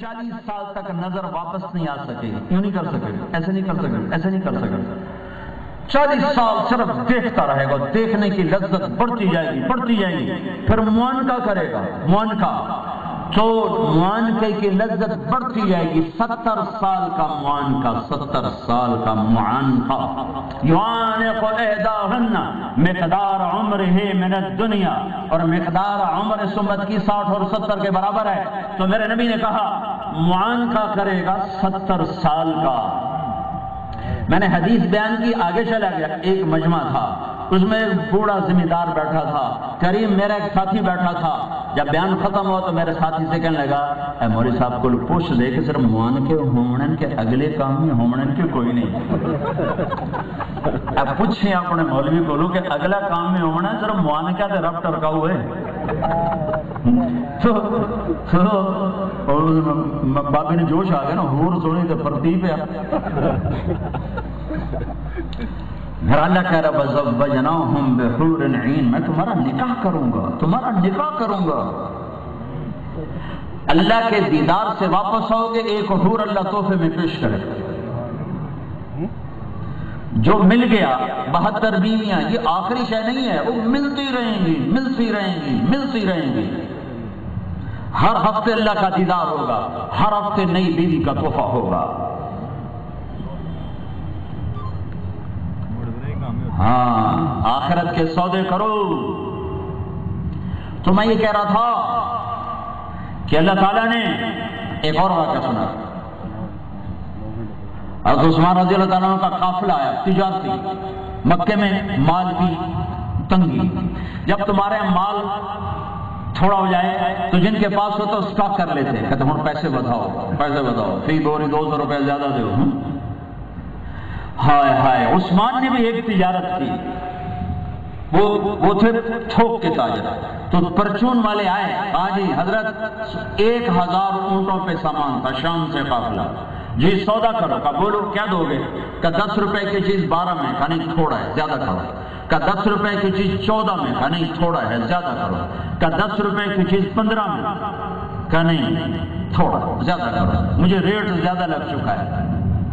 40 سال تک نظر واپس نہیں آ سکے گی، یوں نہیں کر سکے گا، ایسے نہیں کر سکے گا، ایسے نہیں کر سکے گا۔ 40 سال صرف دیکھتا رہے گا، دیکھنے کی لذت بڑھتی جائے گی، بڑھتی جائے گی۔ پھر معانقہ کرے گا، معانقہ، تو معانقے کی لذت بڑھتی جائے گی۔ 70 سال کا معانقہ، 70 سال کا معانقہ۔ یعانق احداہن مقدار عمرہ من الدنیا، اور مقدار عمر اس امت کی 60 اور 70 کے برابر ہے۔ تو میرے نبی نے کہا معانقہ کرے گا 70 سال کا۔ میں نے حدیث بیان کی، آگے چلا گیا، ایک مجمع تھا، اس میں ایک بوڑھا ذمہ دار بیٹھا تھا، کریم میرا ایک ساتھی بیٹھا تھا۔ جب بیان ختم ہوا تو میرے ساتھی سے کہنے لگا، اے مولوی صاحب کو پوچھ دے کہ صرف معان کے ہومنن کے اگلے کام میں ہومنن کے کوئی نہیں۔ اب پوچھیں اپنے مولوی کو کہ اگلا کام میں ہومنا صرف معان کیا دے رب ٹرکا ہوئے بابے نے جوش آ گیا نا، حور سونی تو پرتی پہ پھر اللہ کہہ رہا وَزَوَّجْنَاهُمْ بِحُورٍ عِينٍ، میں تمہارا نکاح کروں گا، تمہارا نکاح کروں گا۔ اللہ کے دیدار سے واپس آؤ گے، ایک حور اللہ تحفے میں پیش کرے گا۔ جو مل گیا 72 بیویاں، یہ آخری شے نہیں ہے، وہ ملتی رہیں گی، ملتی رہیں گی، ملتی رہیں گی۔ ہر ہفتے اللہ کا دیدار ہوگا، ہر ہفتے نئی بیوی کا تحفہ ہوگا۔ ہاں، آخرت کے سودے کرو۔ تو میں یہ کہہ رہا تھا کہ اللہ تعالیٰ نے ایک اور واقعہ سنا۔ حضرت عثمان رضی اللہ تعالیٰ کا قافلہ آیا تجارتی، مکے میں مال کی تنگی، جب تمہارے مال تھوڑا ہو جائے تو جن کے پاس ہوتا اسٹاک کر لیتے، کہتے ہیں پیسے بدھاؤ، پیسے بدھاؤ، فی بوری 200 روپے زیادہ دو۔ ہائے ہائے، عثمان نے بھی ایک تجارت کی، وہ تھے تھوک کے تاجر۔ تو پرچون والے آئے، جی حضرت 1000 اونٹوں پہ سامان تھا، شام سے قافلہ، جی سودا کرو۔ کہا بولو کیا دو گے؟ کہا 10 روپے کی چیز 12 میں، کہا نہیں تھوڑا ہے زیادہ کرو۔ کہا 10 روپے کی چیز 14 میں، کہا نہیں تھوڑا ہے زیادہ کرو۔ کہا 10 روپے کی چیز 15 میں، کہا نہیں تھوڑا زیادہ کرو، مجھے ریٹ زیادہ لگ چکا ہے۔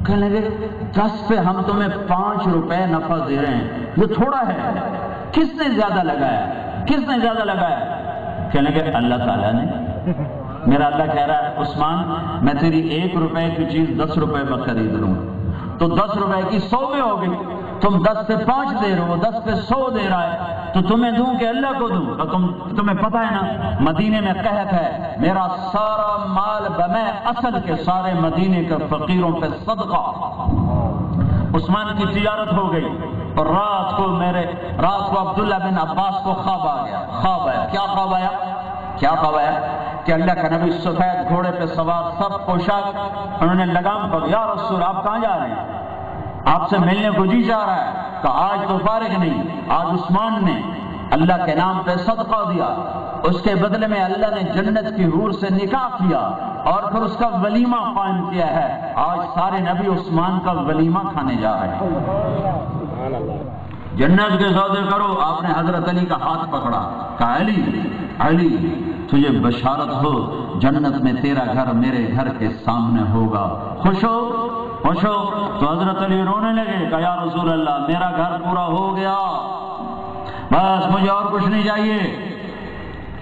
کہنے لگے 10 پہ ہم تمہیں 5 روپے نفع دے رہے ہیں، یہ تھوڑا ہے، کس نے زیادہ لگایا؟ کس نے زیادہ لگایا؟ کہنے لگے اللہ تعالیٰ نے۔ میرا اللہ کہہ رہا ہے عثمان میں تیری 1 روپے کی چیز 10 روپے میں خرید لوں، تو 10 روپے کی 100 میں ہوگی، تم 10 پہ 5 دے رہے ہو، 10 پہ 100 دے رہا ہے، تو تمہیں دوں کہ اللہ کو دوں؟ تمہیں پتہ ہے نا مدینے میں قحط ہے، میرا سارا مال بمے اصل کے سارے مدینے کے فقیروں پہ صدقہ۔ عثمان کی تجارت ہو گئی، اور رات کو عبداللہ بن عباس کو خواب آ گیا۔ خواب آیا، کیا خواب آیا؟ کیا خواب آیا؟ کہ اللہ کا نبی سفید گھوڑے پہ سوار، سب پوشاک، انہوں نے لگام پکڑی، یا رسول آپ کہاں جا رہے ہیں؟ آپ سے ملنے کو جی چاہ رہا ہے۔ کہ آج تو فارغ نہیں، آج عثمان نے اللہ کے نام پہ صدقہ دیا، اس کے بدلے میں اللہ نے جنت کی حور سے نکاح کیا اور پھر اس کا ولیمہ قائم کیا ہے۔ آج سارے نبی عثمان کا ولیمہ کھانے جا رہے ہیں۔ جنت کے سودے کرو۔ آپ نے حضرت علی کا ہاتھ پکڑا، کہا علی تجھے بشارت ہو، جنت میں تیرا گھر میرے گھر کے سامنے ہوگا، خوش ہو خوش ہو۔ تو حضرت علی رونے لگے، کہا یا رسول اللہ میرا گھر پورا ہو گیا، بس مجھے اور کچھ نہیں چاہیے،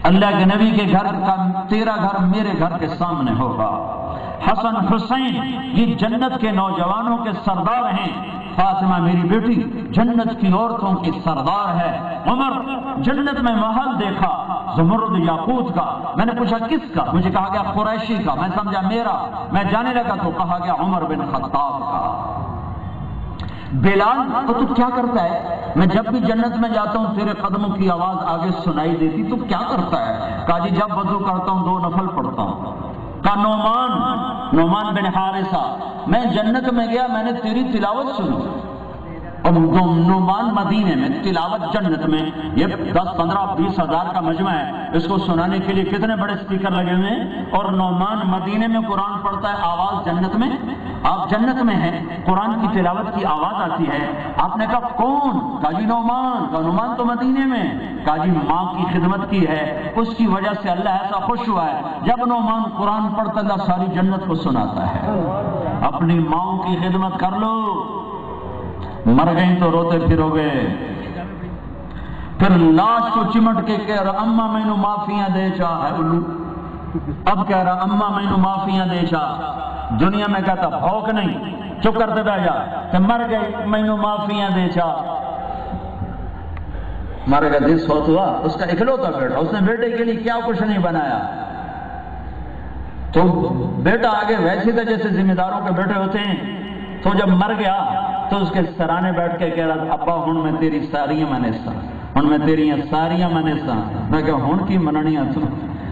اللہ کے نبی کے گھر کا تیرا گھر میرے گھر کے سامنے ہوگا۔ حسن حسین یہ جنت کے نوجوانوں کے سردار ہیں، فاطمہ میری بیٹی جنت کی عورتوں کی سردار ہے۔ عمر جنت میں محل دیکھا زمرد یاقوت کا، میں نے پوچھا کس کا؟ مجھے کہا گیا قریشی کا، میں سمجھا میرا، میں جانے لگا تو کہا گیا عمر بن خطاب کا۔ بلال تو کیا کرتا ہے؟ میں جب بھی جنت میں جاتا ہوں تیرے قدموں کی آواز آگے سنائی دیتی، تو کیا کرتا ہے؟ کہا جی جب وضو کرتا ہوں 2 نفل پڑھتا ہوں۔ کہا نعمان بن حارثہ میں جنت میں گیا، میں نے تیری تلاوت سنی، اور نعمان مدینے میں تلاوت جنت میں، یہ 10 15 20 ہزار کا مجمع ہے، اس کو سنانے کے لیے کتنے بڑے اسپیکر لگے ہوئے ہیں، اور نعمان مدینے میں قرآن پڑھتا ہے، آواز جنت میں، آپ جنت میں ہیں، قرآن کی تلاوت کی آواز آتی ہے، آپ نے کہا کون؟ کہا جی نعمان، کہا نعمان تو مدینے میں، کہا جی ماں کی خدمت کی ہے، اس کی وجہ سے اللہ ایسا خوش ہوا ہے، جب نعمان قرآن پڑھتا اللہ ساری جنت کو سناتا ہے۔ اپنی ماں کی خدمت کر لو، مر گئی تو روتے پھرو گے، پھر لاش کو چمٹ کے کہہ رہا اماں مینو معافیاں دے چاہ ہے الو، اب کہہ رہا اماں مینو معافیاں دے چاہ، دنیا میں کہتا بھوک نہیں، چپ کرتے بیٹھ جا، کہ مر گئی مینو معافیاں دے چاہ، مر گیا دل سوت ہوا، اس کا اکلوتا بیٹا، اس نے بیٹے کے لیے کیا کچھ نہیں بنایا، تو بیٹا آگے ویسے تھا جیسے ذمہ داروں کے بیٹے ہوتے ہیں، تو جب مر گیا تو اس کے سرانے بیٹھ کے کہہ رہا ابا ہن میں تیری ساریاں منیسا، ہن میں تیریاں ساریاں منیسا، میں کہا ہن کی مننیاں تو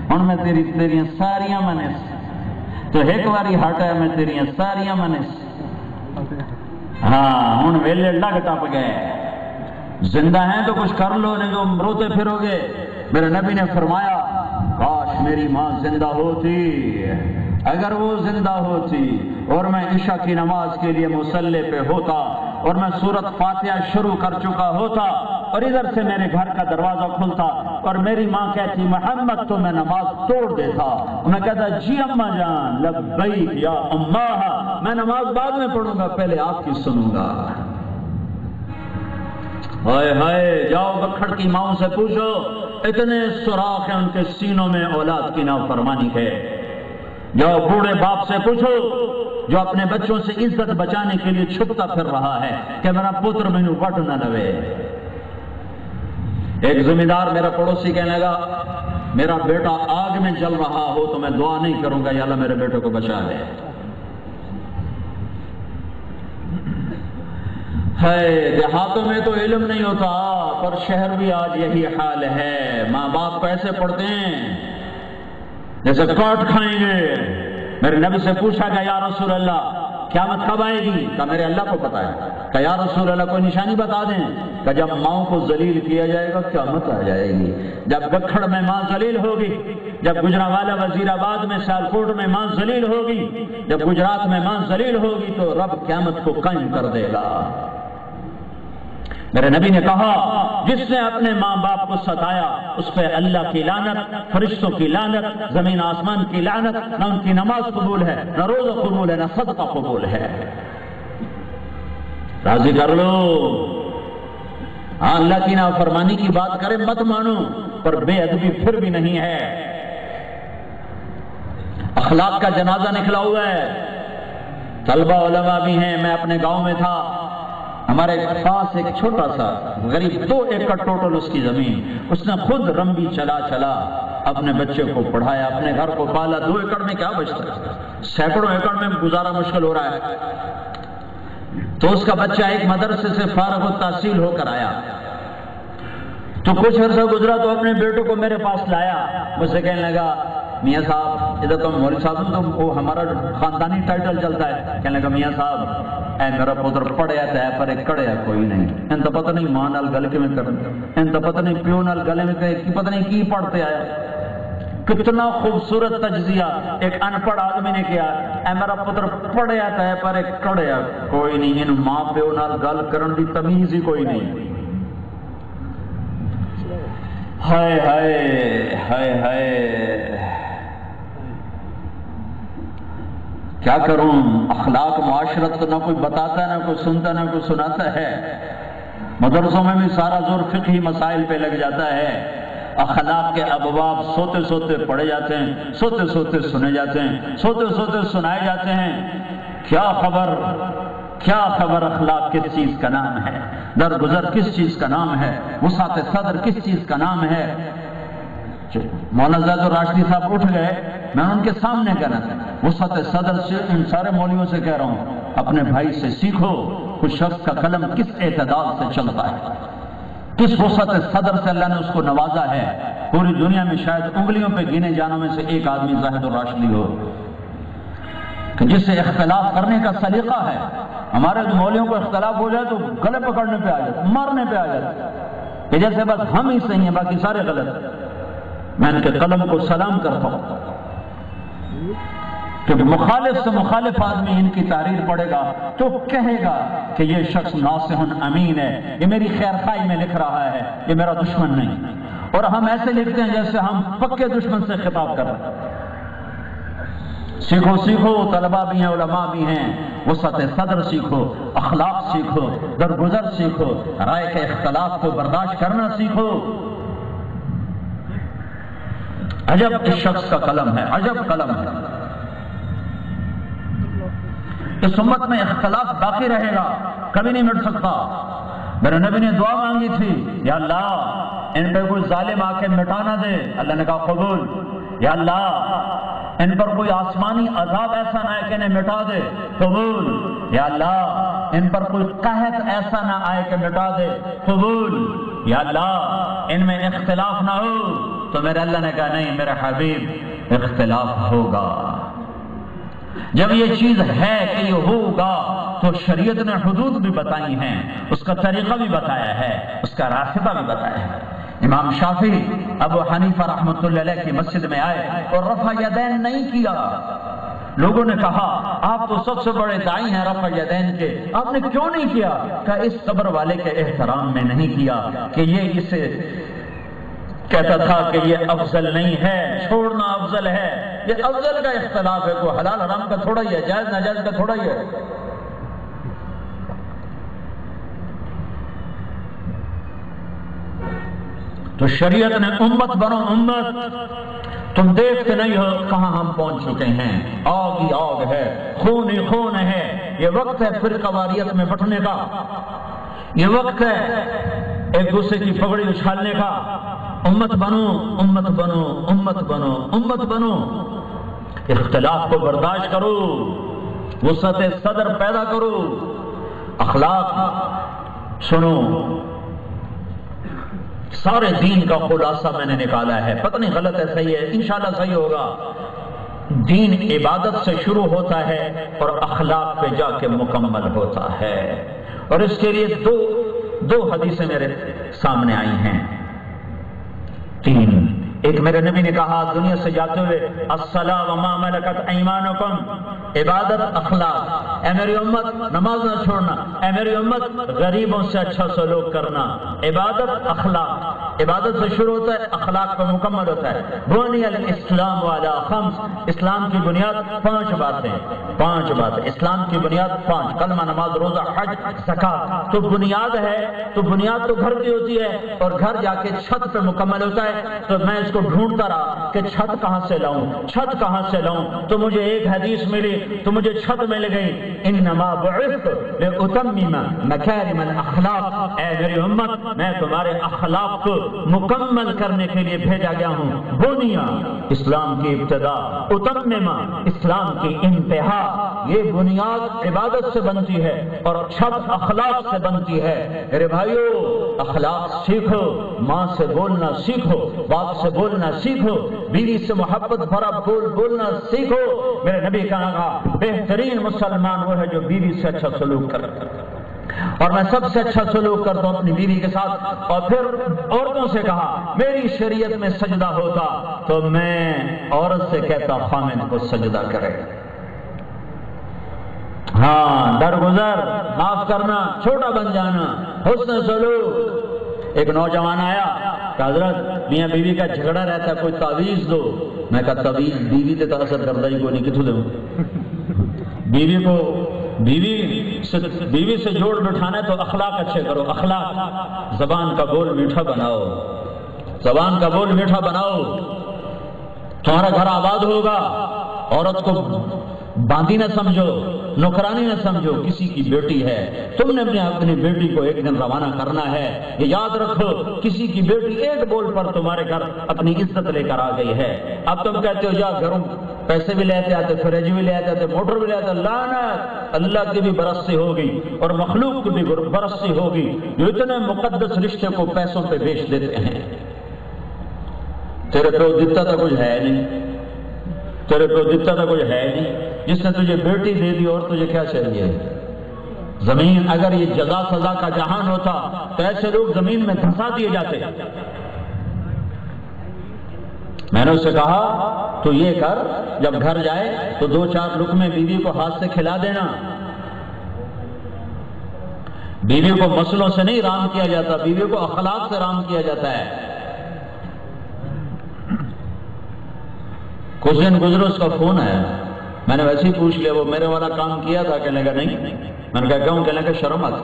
ہن میں تیریاں ساریاں منیسا، تو ایک باری ہٹا میں تیریاں ساریاں منیسا، ہاں ہن ویلے لگ ٹپ گئے، زندہ ہیں تو کچھ کر لو نہیں تو روتے پھرو گے۔ میرے نبی نے فرمایا کاش میری ماں زندہ ہوتی، اگر وہ زندہ ہوتی اور میں عشاء کی نماز کے لیے مصلی پہ ہوتا اور میں سورت فاتحہ شروع کر چکا ہوتا اور ادھر سے میرے گھر کا دروازہ کھلتا اور میری ماں کہتی محمد، تو میں نماز توڑ دیتا، میں کہتا جی اماں جان لبیک یا اماں، میں نماز بعد میں پڑھوں گا، پہلے آپ کی سنوں گا۔ ہائے ہائے، جاؤ بکھڑ کی ماؤں سے پوچھو، اتنے سوراخ ہیں ان کے سینوں میں اولاد کی نافرمانی ہے۔ جاؤ بوڑھے باپ سے پوچھو جو اپنے بچوں سے عزت بچانے کے لیے چھپتا پھر رہا ہے کہ میرا پتر مینو وٹ نہ لوے۔ ایک ذمہ دار میرا پڑوسی کہنے لگا میرا بیٹا آگ میں جل رہا ہو تو میں دعا نہیں کروں گا یا اللہ میرے بیٹے کو بچا لے۔ ہے دیہاتوں میں تو علم نہیں ہوتا، پر شہر بھی آج یہی حال ہے، ماں باپ کو ایسے پڑھتے ہیں جیسے کاٹ کھائیں گے۔ میرے نبی سے پوچھا گیا یا رسول اللہ قیامت کب آئے گی؟ کہا میرے اللہ کو پتا ہے۔ کہا یا رسول اللہ کوئی نشانی بتا دیں؟ کہا جب ماؤں کو ذلیل کیا جائے گا قیامت آ جائے گی۔ جب گکھڑ میں ماں ذلیل ہوگی، جب گجرانوالہ وزیر آباد میں سیالکوٹ میں ماں ذلیل ہوگی، جب گجرات میں ماں ذلیل ہوگی تو رب قیامت کو قائم کر دے گا۔ میرے نبی نے کہا جس نے اپنے ماں باپ کو ستایا اس پہ اللہ کی لعنت، فرشتوں کی لعنت، زمین آسمان کی لعنت، نہ ان کی نماز قبول ہے، نہ روزہ قبول ہے، نہ صدقہ قبول ہے۔ راضی کر لو، ہاں اللہ کی نافرمانی کی بات کرے مت مانو، پر بے ادبی پھر بھی نہیں ہے۔ اخلاق کا جنازہ نکلا ہوا ہے، طلبہ علماء بھی ہیں۔ میں اپنے گاؤں میں تھا، ہمارے پاس ایک چھوٹا سا غریب 2 ایکڑ ٹوٹل اس کی زمین، اس نے خود رمبی چلا چلا اپنے بچے کو پڑھایا، اپنے گھر کو پالا۔ 2 ایکڑ میں کیا بچتا ہے؟ سینکڑوں ایکڑ میں گزارا مشکل ہو رہا ہے۔ تو اس کا بچہ ایک مدرسے سے فارغ التحصیل ہو کر آیا، تو کچھ عرصہ گزرا تو اپنے بیٹوں کو میرے پاس لایا، مجھ سے کہنے لگا میاں صاحب، ادھر تو مولوی صاحب تو وہ ہمارا خاندانی ٹائٹل چلتا ہے، کہنے لگا میاں صاحب اے میرا پتر پڑھیا تے پر کڑیا کوئی نہیں، ان تو پتہ نہیں ماں نال گل کیویں کرن، ان تو پتہ نہیں پیو نال گلے میں پتہ نہیں کی پڑھتے آیا۔ کتنا خوبصورت تجزیہ ایک ان پڑھ آدمی نے کیا، اے میرا پتر پڑھیا تے پر کڑیا کوئی نہیں، ان ماں پیو نال گل کرن دی تمیز ہی کوئی نہیں۔ ہائے ہائے ہائے ہائے، کیا کروں؟ اخلاق معاشرت تو نہ کوئی بتاتا ہے، نہ کوئی سنتا، نہ کوئی سناتا ہے۔ مدرسوں میں بھی سارا زور فقہی مسائل پہ لگ جاتا ہے، اخلاق کے ابواب سوتے سوتے پڑھے جاتے ہیں، سوتے سوتے سنے جاتے ہیں، سوتے سوتے سنائے جاتے ہیں۔ کیا خبر اخلاق کس چیز کا نام ہے، درگزر کس چیز کا نام ہے، وسعت صدر کس چیز کا نام ہے۔ مولانا زید الراشدی صاحب اٹھ گئے، میں ان کے سامنے کہنا تھا وسعت صدر سے ان سارے مولویوں سے کہہ رہا ہوں اپنے بھائی سے سیکھو، کچھ شخص کا قلم کس اعتدال سے چلتا ہے، کس وسعت صدر سے اللہ نے اس کو نوازا ہے۔ پوری دنیا میں شاید انگلیوں پہ گنے جانوں میں سے ایک آدمی زاہد الراشدی ہو۔ کہ جس سے اختلاف کرنے کا سلیقہ ہے. ہمارے مولویوں کو اختلاف ہو جائے تو گلے پکڑنے پہ آ جاتے، مارنے پہ آ جاتے کہ جیسے بس ہم ہی صحیح ہیں باقی سارے غلط. میں ان کے قلم کو سلام کرتا ہوں، کیونکہ مخالف سے مخالف آدمی ان کی تحریر پڑھے گا تو کہے گا کہ یہ شخص ناصح امین ہے، یہ میری خیر خواہی میں لکھ رہا ہے، یہ میرا دشمن نہیں. اور ہم ایسے لکھتے ہیں جیسے ہم پکے دشمن سے خطاب کر رہے ہیں. سیکھو سیکھو، طلباء بھی ہیں، علماء بھی ہیں. وسعت صدر سیکھو، اخلاق سیکھو، درگزر سیکھو، رائے کے اختلاف کو برداشت کرنا سیکھو. عجب اس شخص کا قلم ہے، عجب قلم ہے. اس امت میں اختلاف باقی رہے گا، کبھی نہیں مٹ سکتا. میرے نبی نے دعا مانگی تھی، یا اللہ ان پہ کوئی ظالم آ کے مٹا نہ دے. اللہ نے کہا قبول. یا اللہ ان پر کوئی آسمانی عذاب ایسا نہ آئے کہ انہیں مٹا دے. قبول. یا اللہ ان پر کوئی قحط ایسا نہ آئے کہ مٹا دے. قبول. یا اللہ ان میں اختلاف نہ ہو. تو میرے اللہ نے کہا نہیں میرے حبیب، اختلاف ہوگا. جب یہ چیز ہے کہ یہ ہوگا تو شریعت نے حدود بھی بتائی ہیں، اس کا طریقہ بھی بتایا ہے، اس کا راستہ بھی بتایا ہے. امام شافعی ابو حنیفہ رحمۃ اللہ علیہ کی مسجد میں آئے اور رفع یدین نہیں کیا. لوگوں نے کہا آپ تو سب سے بڑے دائی ہیں رفع یدین کے، آپ نے کیوں نہیں کیا؟ کہ اس قبر والے کے احترام میں نہیں کیا، کہ یہ اسے کہتا تھا کہ یہ افضل نہیں ہے، چھوڑنا افضل ہے. یہ افضل کا اختلاف ہے، کوئی حلال حرام کا تھوڑا ہی ہے، جائز ناجائز کا تھوڑا ہی ہے. تو شریعت نے امت بنو امت. تم دیکھتے نہیں ہو کہاں ہم پہنچ چکے ہیں. آگ ہی آگ ہے، خون ہی خون ہے. یہ وقت ہے فرقہ واریت میں بٹنے کا، یہ وقت ہے ایک دوسرے کی پگڑی اچھالنے کا. امت بنو امت بنو امت بنو امت بنو. اختلاف کو برداشت کرو، وسعت صدر پیدا کرو. اخلاق سنو، سارے دین کا خلاصہ میں نے نکالا ہے. پتہ نہیں غلط ہے صحیح ہے، انشاءاللہ صحیح ہوگا. دین عبادت سے شروع ہوتا ہے اور اخلاق پہ جا کے مکمل ہوتا ہے. اور اس کے لیے دو حدیثیں میرے سامنے آئی ہیں، تین. ایک میرے نبی نے کہا دنیا سے جاتے ہوئے الصلاۃ وما ملکت ایمانکم، عبادت اخلاق. اے میری امت نماز نہ چھوڑنا، اے میری امت غریبوں سے اچھا سلوک کرنا. عبادت اخلاق، عبادت سے شروع ہوتا ہے، اخلاق پر مکمل ہوتا ہے. بنی الاسلام علی خمس، اسلام کی بنیاد 5 باتیں. 5 باتیں اسلام کی بنیاد 5، کلمہ نماز روزہ حج زکات. تو بنیاد ہے، تو بنیاد تو گھر کی ہوتی ہے اور گھر جا کے چھت پہ مکمل ہوتا ہے. تو میں اس کو ڈھونڈتا رہا کہ چھت کہاں سے لاؤں، چھت کہاں سے لاؤں. تو مجھے ایک حدیث ملی، تو مجھے چھت مل گئی. انما بعثت لاتمم مکارم الاخلاق. اے میری امت میں تمہارے اخلاق کو مکمل کرنے کے لیے بھیجا گیا ہوں. بنیا اسلام کی ابتدا، اتمم اسلام کی انتہا. یہ بنیاد عبادت سے بنتی ہے اور چھت اخلاق سے بنتی ہے. میرے بھائیو اخلاق سیکھو، ماں سے بولنا سیکھو، باپ سے بولنا سیکھو، بیوی سے محبت بھرا بولنا سیکھو. میرے نبی کا کہا بہترین مسلمان وہ ہے جو بیوی سے اچھا سلوک کرے. اور میں سب سے اچھا سلوک کرتا ہوں اپنی بیوی کے ساتھ. اور پھر عورتوں سے کہا میری شریعت میں سجدہ ہوتا تو میں عورت سے کہتا خامد کو سجدہ کرے. ہاں درگزر، معاف کرنا، چھوٹا بن جانا، حسن سلوک. ایک نوجوان آیا کہ حضرت میاں بیوی کا جھگڑا رہتا ہے، کوئی تعویذ دو. میں کہا تعویذ بیوی تے اثر کرتا ہی کوئی نہیں، کتوں دوں. بیوی کو بیوی سے جوڑ بٹھانا ہے تو اخلاق اچھے کرو. اخلاق، زبان کا بول میٹھا بناؤ، زبان کا بول میٹھا بناؤ. تمہارا گھر آباد ہوگا. عورت کو باندھی نہ سمجھو، نوکرانی نہ سمجھو، کسی کی بیٹی ہے. تم نے اپنی بیٹی کو ایک دن روانہ کرنا ہے. یہ یاد رکھو کسی کی بیٹی ایک بول پر تمہارے گھر اپنی عزت لے کر آ گئی ہے. اب تم کہتے ہو جا گھروں پیسے بھی لے آتے، فریج بھی لے آتے، موٹر بھی لے آتے. لعنت اللہ کی بھی برسی ہوگی اور مخلوق کی بھی برسی ہوگی جو اتنے مقدس رشتے کو پیسوں پہ بیچ دیتے ہیں. تیرے پہ دیتا تو کچھ ہے نہیں. تیرے کو جتنا تو کوئی ہے نہیں، جس نے تجھے بیٹی دے دی اور تجھے کیا چاہیے؟ زمین اگر یہ جزا سزا کا جہان ہوتا تو ایسے لوگ زمین میں دھسا دیے جاتے۔ میں نے اسے کہا تو یہ کر، جب گھر جائے تو 2-4 لقمے بیوی کو ہاتھ سے کھلا دینا۔ بیوی کو مسلوں سے نہیں رام کیا جاتا، بیوی کو اخلاق سے رام کیا جاتا ہے۔ کچھ دن گزرے اس کا فون آیا، میں نے ویسے ہی پوچھ لیا وہ میرے والا کام کیا تھا؟ کہنے کا نہیں۔ میں نے کہا کیوں؟ کہنے کا شرم آتی۔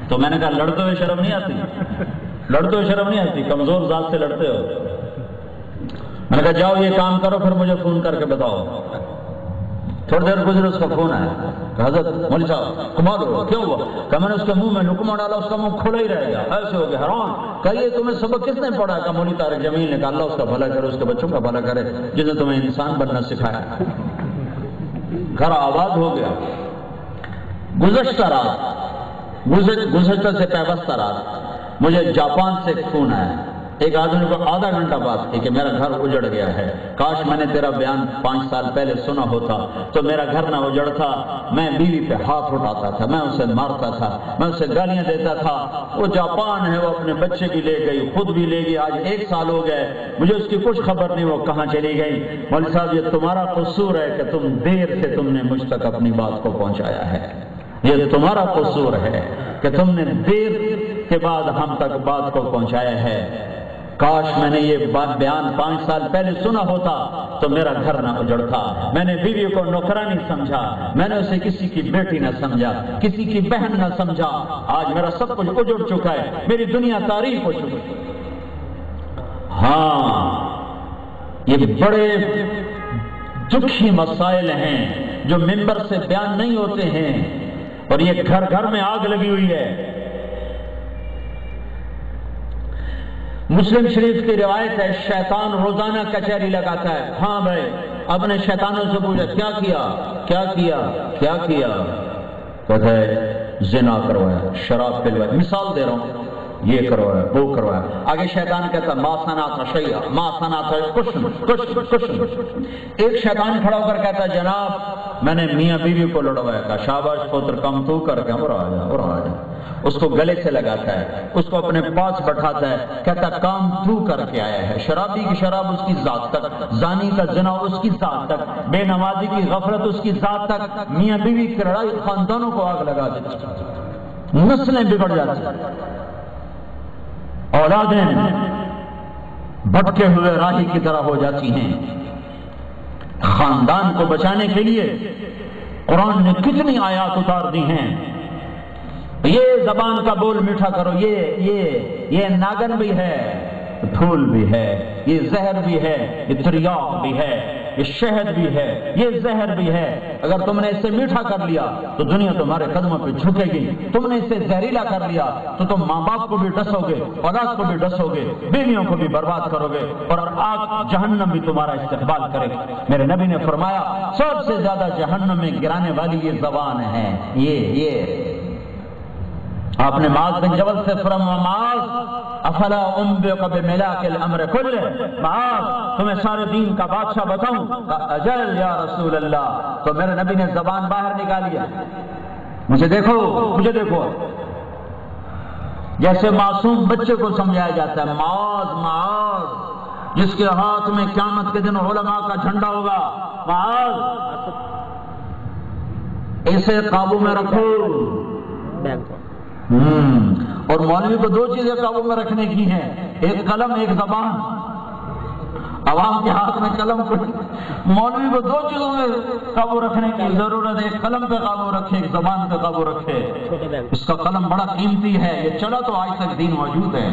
تو میں نے کہا لڑتے ہوئے شرم نہیں آتی؟ لڑتے ہوئے شرم نہیں آتی؟ کمزور ذات سے لڑتے ہو۔ میں نے کہا جاؤ یہ کام کرو پھر مجھے فون کر کے بتاؤ۔ تھوڑی دیر گزرے اس کا فون آیا کہ حضرت مولوی صاحب کمال ہو، کیوں ہوا؟ کہ میں نے اس کے منہ میں نکمہ ڈالا، اس کا منہ کھلا ہی رہ گیا، ایسے ہو گیا حیران۔ کہیے تمہیں سبق کس نے پڑھا؟ کہ مولوی طارق جمیل نے کہا اللہ اس کا بھلا کرے، اس کے بچوں کا بھلا کرے جس نے تمہیں انسان بننا سکھایا۔ گھر آباد ہو گیا۔ گزشتہ رات، گزشتہ سے پیوستہ رات مجھے جاپان سے ایک فون آیا، ایک آدمی کو آدھا گھنٹہ بات کی کہ میرا گھر اجڑ گیا ہے، کاش میں نے تیرا بیان 5 سال پہلے سنا ہوتا تو میرا گھر نہ اجڑتا۔ میں بیوی پہ ہاتھ اٹھاتا تھا، میں اسے مارتا تھا، میں اسے گالیاں دیتا تھا۔ وہ جاپان ہے، وہ اپنے بچے بھی لے گئی، خود بھی لے گئی، آج 1 سال ہو گئے، مجھے اس کی کچھ خبر نہیں وہ کہاں چلی گئی۔ مولوی صاحب یہ تمہارا قصور ہے کہ تم دیر سے تم نے مجھ تک اپنی بات کو پہنچایا ہے، یہ تمہارا قصور ہے کہ تم نے دیر کے بعد ہم تک بات کو پہنچایا ہے۔ کاش میں نے یہ بیان 5 سال پہلے سنا ہوتا تو میرا گھر نہ اجڑتا۔ میں نے بیوی کو نوکرانی سمجھا، میں نے اسے کسی کی بیٹی نہ سمجھا، کسی کی بہن نہ سمجھا۔ آج میرا سب کچھ اجڑ چکا ہے، میری دنیا تاریخ ہو چکی ہے۔ ہاں یہ بڑے دکھی مسائل ہیں جو ممبر سے بیان نہیں ہوتے ہیں، اور یہ گھر گھر میں آگ لگی ہوئی ہے۔ مسلم شریف کی روایت ہے شیطان روزانہ کچہری لگاتا ہے۔ ہاں بھائی، اپنے شیطانوں سے پوچھا کیا کیا کیا کیا کیا کیا؟ کہتا ہے زنا کروایا، شراب پلوایا، مثال دے رہا ہوں، یہ کروایا وہ کروایا۔ آگے شیطان کہتا ما صنعت شیئا ما صنعت کشن۔ ایک شیطان کھڑا ہو کر کہتا جناب میں نے میاں بیوی کو لڑوایا، کہا شاباش پتر کم تو کر کے اور آ جا۔ اس کو گلے سے لگاتا ہے، اس کو اپنے پاس بٹھاتا ہے، کہتا کام تو کر کے آیا ہے۔ شرابی کی شراب اس کی ذات تک، زانی کا زنا اس کی ذات تک، بے نمازی کی غفلت اس کی ذات تک، میاں بیوی کی لڑائی خاندانوں کو آگ لگا دیتی، نسلیں بگڑ جاتی، اولادیں بھٹکے ہوئے راہی کی طرح ہو جاتی ہیں۔ خاندان کو بچانے کے لیے قرآن نے کتنی آیات اتار دی ہیں۔ یہ زبان کا بول میٹھا کرو، یہ ناگن بھی ہے، پھول بھی ہے، یہ زہر بھی ہے، یہ تریاق بھی ہے، یہ شہد بھی ہے، یہ زہر بھی ہے۔ اگر تم نے اسے میٹھا کر لیا تو دنیا تمہارے قدموں پہ جھکے گی، تم نے اسے زہریلا کر لیا تو تم ماں باپ کو بھی ڈسو گے، اولاد کو بھی ڈسو گے، بیویوں کو بھی برباد کرو گے، اور آگ جہنم بھی تمہارا استقبال کرے گا۔ میرے نبی نے فرمایا سب سے زیادہ جہنم میں گرانے والی یہ زبان ہے، یہ آپ نے معاذ بن جبل سے فرمایا معاذ افلا انبئک بملاک الامر کلہ، معاذ تمہیں سارے دین کا بادشاہ بتاؤں؟ اجل یا رسول اللہ۔ تو میرے نبی نے زبان باہر نکالی، مجھے دیکھو، جیسے معصوم بچے کو سمجھایا جاتا ہے معاذ جس کے ہاتھ میں قیامت کے دن علماء کا جھنڈا ہوگا، معاذ اسے قابو میں رکھو۔ اور مولوی کو 2 چیزیں قابو میں رکھنے کی ہیں، ایک قلم ایک زبان۔ عوام کے ہاتھ میں قلم کو، مولوی کو 2 چیزوں میں قابو رکھنے کی ضرورت ہے، ایک قلم پہ قابو رکھے، ایک زبان پہ قابو رکھے۔ اس کا قلم بڑا قیمتی ہے، یہ چلا تو آج تک دین موجود ہے،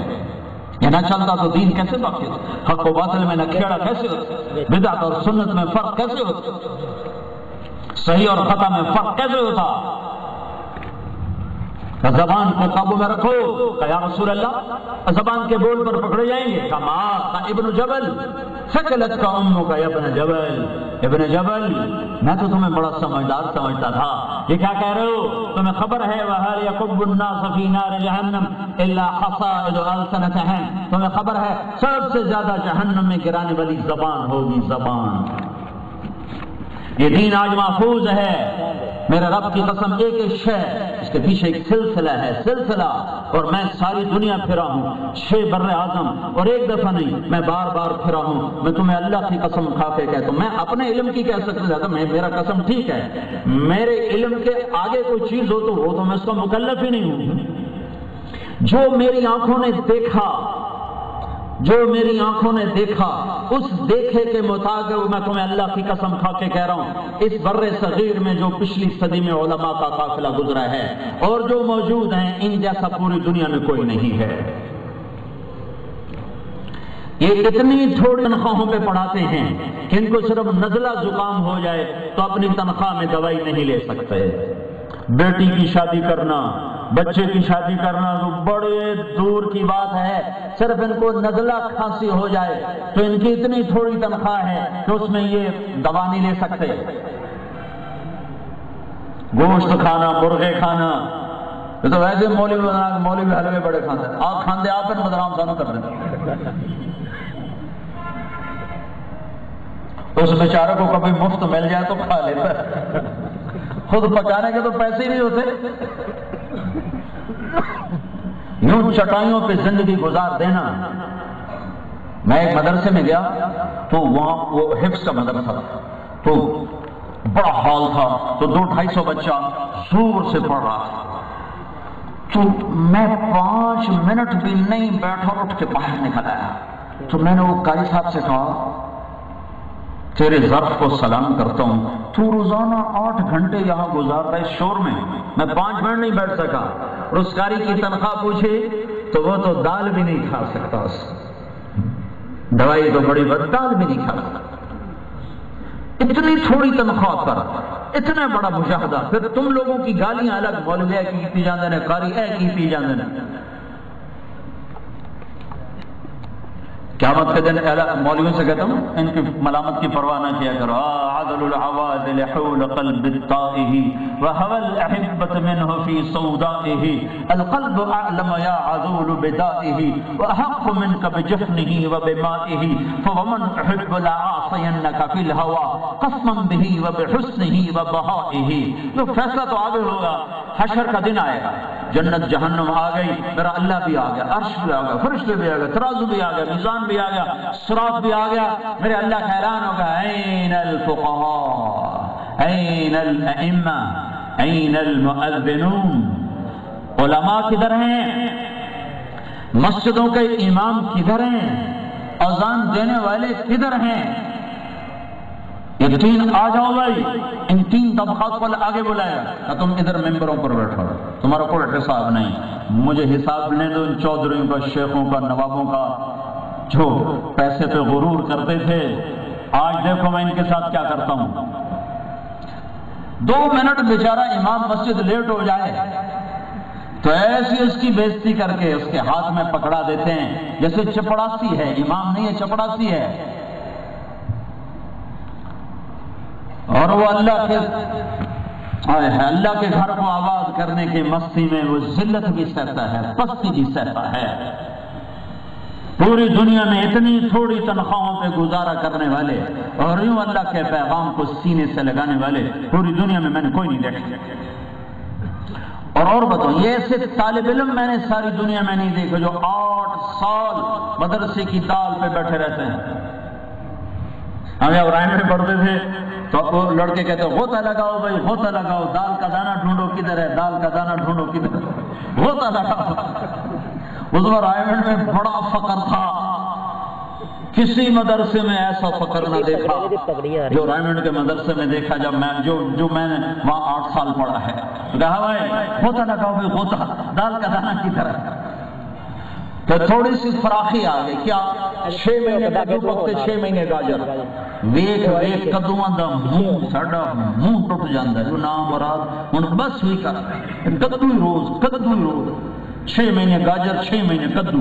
یہ نہ چلتا تو دین کیسے باقی ہوتا؟ حق و باطل میں نکھیڑا کیسے ہوتا؟ بدعت اور سنت میں فرق کیسے ہوتا؟ صحیح اور خطا میں فرق کیسے ہوتا؟ زبان کو قابو میں رکھو. کہا یا رسول اللہ زبان کے بول پر پکڑے جائیں گے. کہا ابن جبل ثقلت کا امو کا ابن جبل. ابن جبل میں تو تمہیں بڑا سمجھدار سمجھتا تھا، یہ کیا کہہ رہے ہو؟ تمہیں خبر ہے وَهَلْ يَكُبُّ النَّاسَ فِي نَارِ جَهَنَّمَ إِلَّا حَصَائِدُ أَلْسِنَتِهِمْ. تمہیں خبر ہے سب سے زیادہ جہنم میں گرانے والی زبان ہوگی، زبان. یہ دین آج محفوظ ہے. میرے رب کی قسم ایک ایک شے اس کے پیچھے ایک سلسلہ ہے، سلسلہ. اور میں ساری دنیا پھرا ہوں، 6 بر اعظم، اور ایک دفعہ نہیں، میں بار بار پھرا ہوں. میں تمہیں اللہ کی قسم کھا کے کہتا ہوں، میں اپنے علم کی کہہ سکتا تھا، میرا قسم ٹھیک ہے، میرے علم کے آگے کوئی چیز ہو تو وہ تو میں اس کا مکلف ہی نہیں ہوں. جو میری آنکھوں نے دیکھا، جو میری آنکھوں نے دیکھا، اس دیکھے کے مطابق میں تمہیں اللہ کی قسم کھا کے کہہ رہا ہوں، اس بر صغیر میں جو پچھلی صدی میں علماء کا قافلہ گزرا ہے اور جو موجود ہیں، ان جیسا پوری دنیا میں کوئی نہیں ہے. یہ اتنی تھوڑی تنخواہوں پہ پڑھاتے ہیں کہ ان کو صرف نزلہ زکام ہو جائے تو اپنی تنخواہ میں دوائی نہیں لے سکتے. بیٹی کی شادی کرنا، بچے کی شادی کرنا تو بڑے دور کی بات ہے. صرف ان کو نزلہ کھانسی ہو جائے تو ان کی اتنی تھوڑی تنخواہ ہے کہ اس میں یہ دوا نہیں لے سکتے. گوشت کھانا، مرغے کھانا، یہ تو ویسے مولوی حلوے بڑے کھاتے ہیں. آپ کھاندے آپ ان بدنام سانو کر دیں. اس بیچارے کو کبھی مفت مل جائے تو کھا لیتا ہے، خود پکانے کے تو پیسے ہی نہیں ہوتے. یوں چٹائیوں پہ زندگی گزار دینا. میں ایک مدرسے میں گیا تو وہاں وہ حفظ کا مدرسہ تھا، تو بڑا ہال تھا، تو 200-250 بچہ زور سے پڑھ رہا تھا. تو میں 5 منٹ بھی نہیں بیٹھا، اٹھ کے باہر نکل آیا. تو میں نے وہ قاری صاحب سے کہا تیرے ظرف کو سلام کرتا ہوں، تو روزانہ 8 گھنٹے یہاں گزارتا ہے شور میں 5 منٹ نہیں بیٹھ سکا. اور اس قاری کی تنخواہ پوچھی تو وہ تو دال بھی نہیں کھا سکتا، اس دوائی تو بڑی بد، دال بھی نہیں کھا سکتا. اتنی تھوڑی تنخواہ پر اتنا بڑا مشاہدہ. پھر تم لوگوں کی گالیاں الگ، مولوی کی جاندے نے، قاری کی جاندے نے. قیامت کے دن مولویوں سے کہتا ہوں ان کی ملامت کی پرواہ نہ کیا کرو. عدل العوادل حول قلب الطائه وهوى الاحبه منه في سودائه القلب اعلم يا عذول بدائه واحق منك بجفنه وبمائه فمن احب لعاصينك في الهوى قسما به وبحسنه وبهائه. تو فیصلہ تو آگے ہوگا، حشر کا دن آئے گا، جنت جہنم آ گئی، میرا اللہ بھی آ گیا، عرش بھی آ گیا، فرشتے بھی آ گیا، ترازو بھی آ گیا، میزان بھی آ گیا، صراط بھی آ گیا. میرے اللہ کا اعلان ہوگا این الفقہاء این الائمہ این المؤذنون. علماء کدھر ہیں؟ مسجدوں کے امام کدھر ہیں؟ اذان دینے والے کدھر ہیں؟ یہ 3 آ جاؤ بھائی. ان 3 طبقات کو آگے بلایا کہ تم ادھر ممبروں پر بیٹھو، تمہارا کوئی حساب نہیں. مجھے حساب لینے دو ان چودھریوں کا، شیخوں کا، نوابوں کا جو پیسے پہ غرور کرتے تھے. آج دیکھو میں ان کے ساتھ کیا کرتا ہوں. 2 منٹ بیچارہ امام مسجد لیٹ ہو جائے تو ایسی اس کی بےزتی کر کے اس کے ہاتھ میں پکڑا دیتے ہیں جیسے چپڑاسی ہے. امام نہیں ہے، چپڑاسی ہے. اور وہ اللہ کے گھر کو آباد کرنے کے مستی میں وہ ذلت بھی سہتا ہے، پستی بھی سہتا ہے. پوری دنیا میں اتنی تھوڑی تنخواہوں پہ گزارا کرنے والے اور یوں اللہ کے پیغام کو سینے سے لگانے والے پوری دنیا میں میں نے کوئی نہیں دیکھا. اور بتاؤ، یہ ایسے طالب علم میں نے ساری دنیا میں نہیں دیکھے جو 8 سال مدرسے کی دال پہ بیٹھے رہتے ہیں. ہم جب رائے میں پڑھتے تھے تو وہ لڑکے کہتے ہیں غوطہ لگاؤ بھائی، غوطہ لگاؤ، دال کا دانہ ڈھونڈو کدھر ہے، دال کا دانہ ڈھونڈو کدھر ہے، غوطہ لگاؤ. اس میں رائمنڈ میں بڑا فقر تھا، کسی مدرسے میں ایسا فقر نہ دیکھا جو رائمنڈ کے مدرسے میں دیکھا جب میں جو میں نے وہاں 8 سال پڑھا ہے. کہا بھائی غوطہ لگاؤ بھائی، غوطہ، دال کا دانہ کدھر ہے. تو تھوڑی سی فراخی آ گئی، کیا 6 مہینے کدو پکتے 6 مہینے گاجر، ویک ویک کدواں دا منہ ساڈا منہ ٹوٹ جاندا ہے، جو نام مراد ہن بس ہوئی کر کدو ہی روز 6 مہینے گاجر 6 مہینے کدو،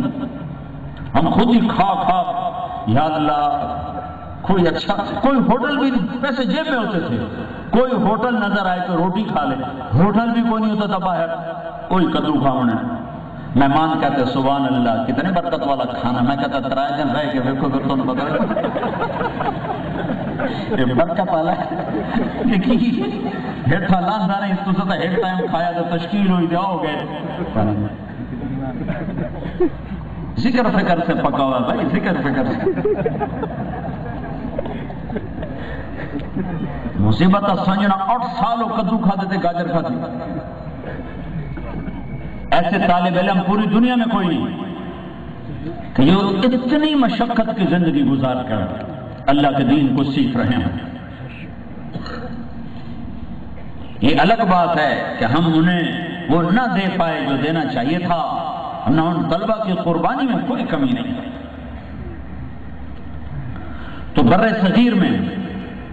ہم خود ہی کھا یا اللہ کوئی اچھا کوئی ہوٹل بھی پیسے جیب میں ہوتے تھے، کوئی ہوٹل نظر آئے تو روٹی کھا لے، ہوٹل بھی کوئی نہیں ہوتا تھا باہر، کوئی کدو کھاونا ہے۔ مہمان کہتے سبحان اللہ کتنے برکت والا کھانا، میں کہتا 3 دن رہ کے دیکھو پھر تم پتہ یہ برکت والا ہے کہ ہیٹھا لاندا نہیں تو ستا ایک ٹائم کھایا تو تشکیل ہوئی جاؤ گے، ذکر فکر سے پکا ہوا بھائی، ذکر فکر سے مصیبت سمجھنا 8 سال کدو کھاتے تھے گاجر کھاتے، ایسے طالب علم پوری دنیا میں کوئی نہیں کہ یہ اتنی مشقت کی زندگی گزار کر اللہ کے دین کو سیکھ رہے ہیں۔ یہ الگ بات ہے کہ ہم انہیں وہ نہ دے پائے جو دینا چاہیے تھا، نہ ان طلبہ کی قربانی میں کوئی کمی نہیں۔ تو بر صغیر میں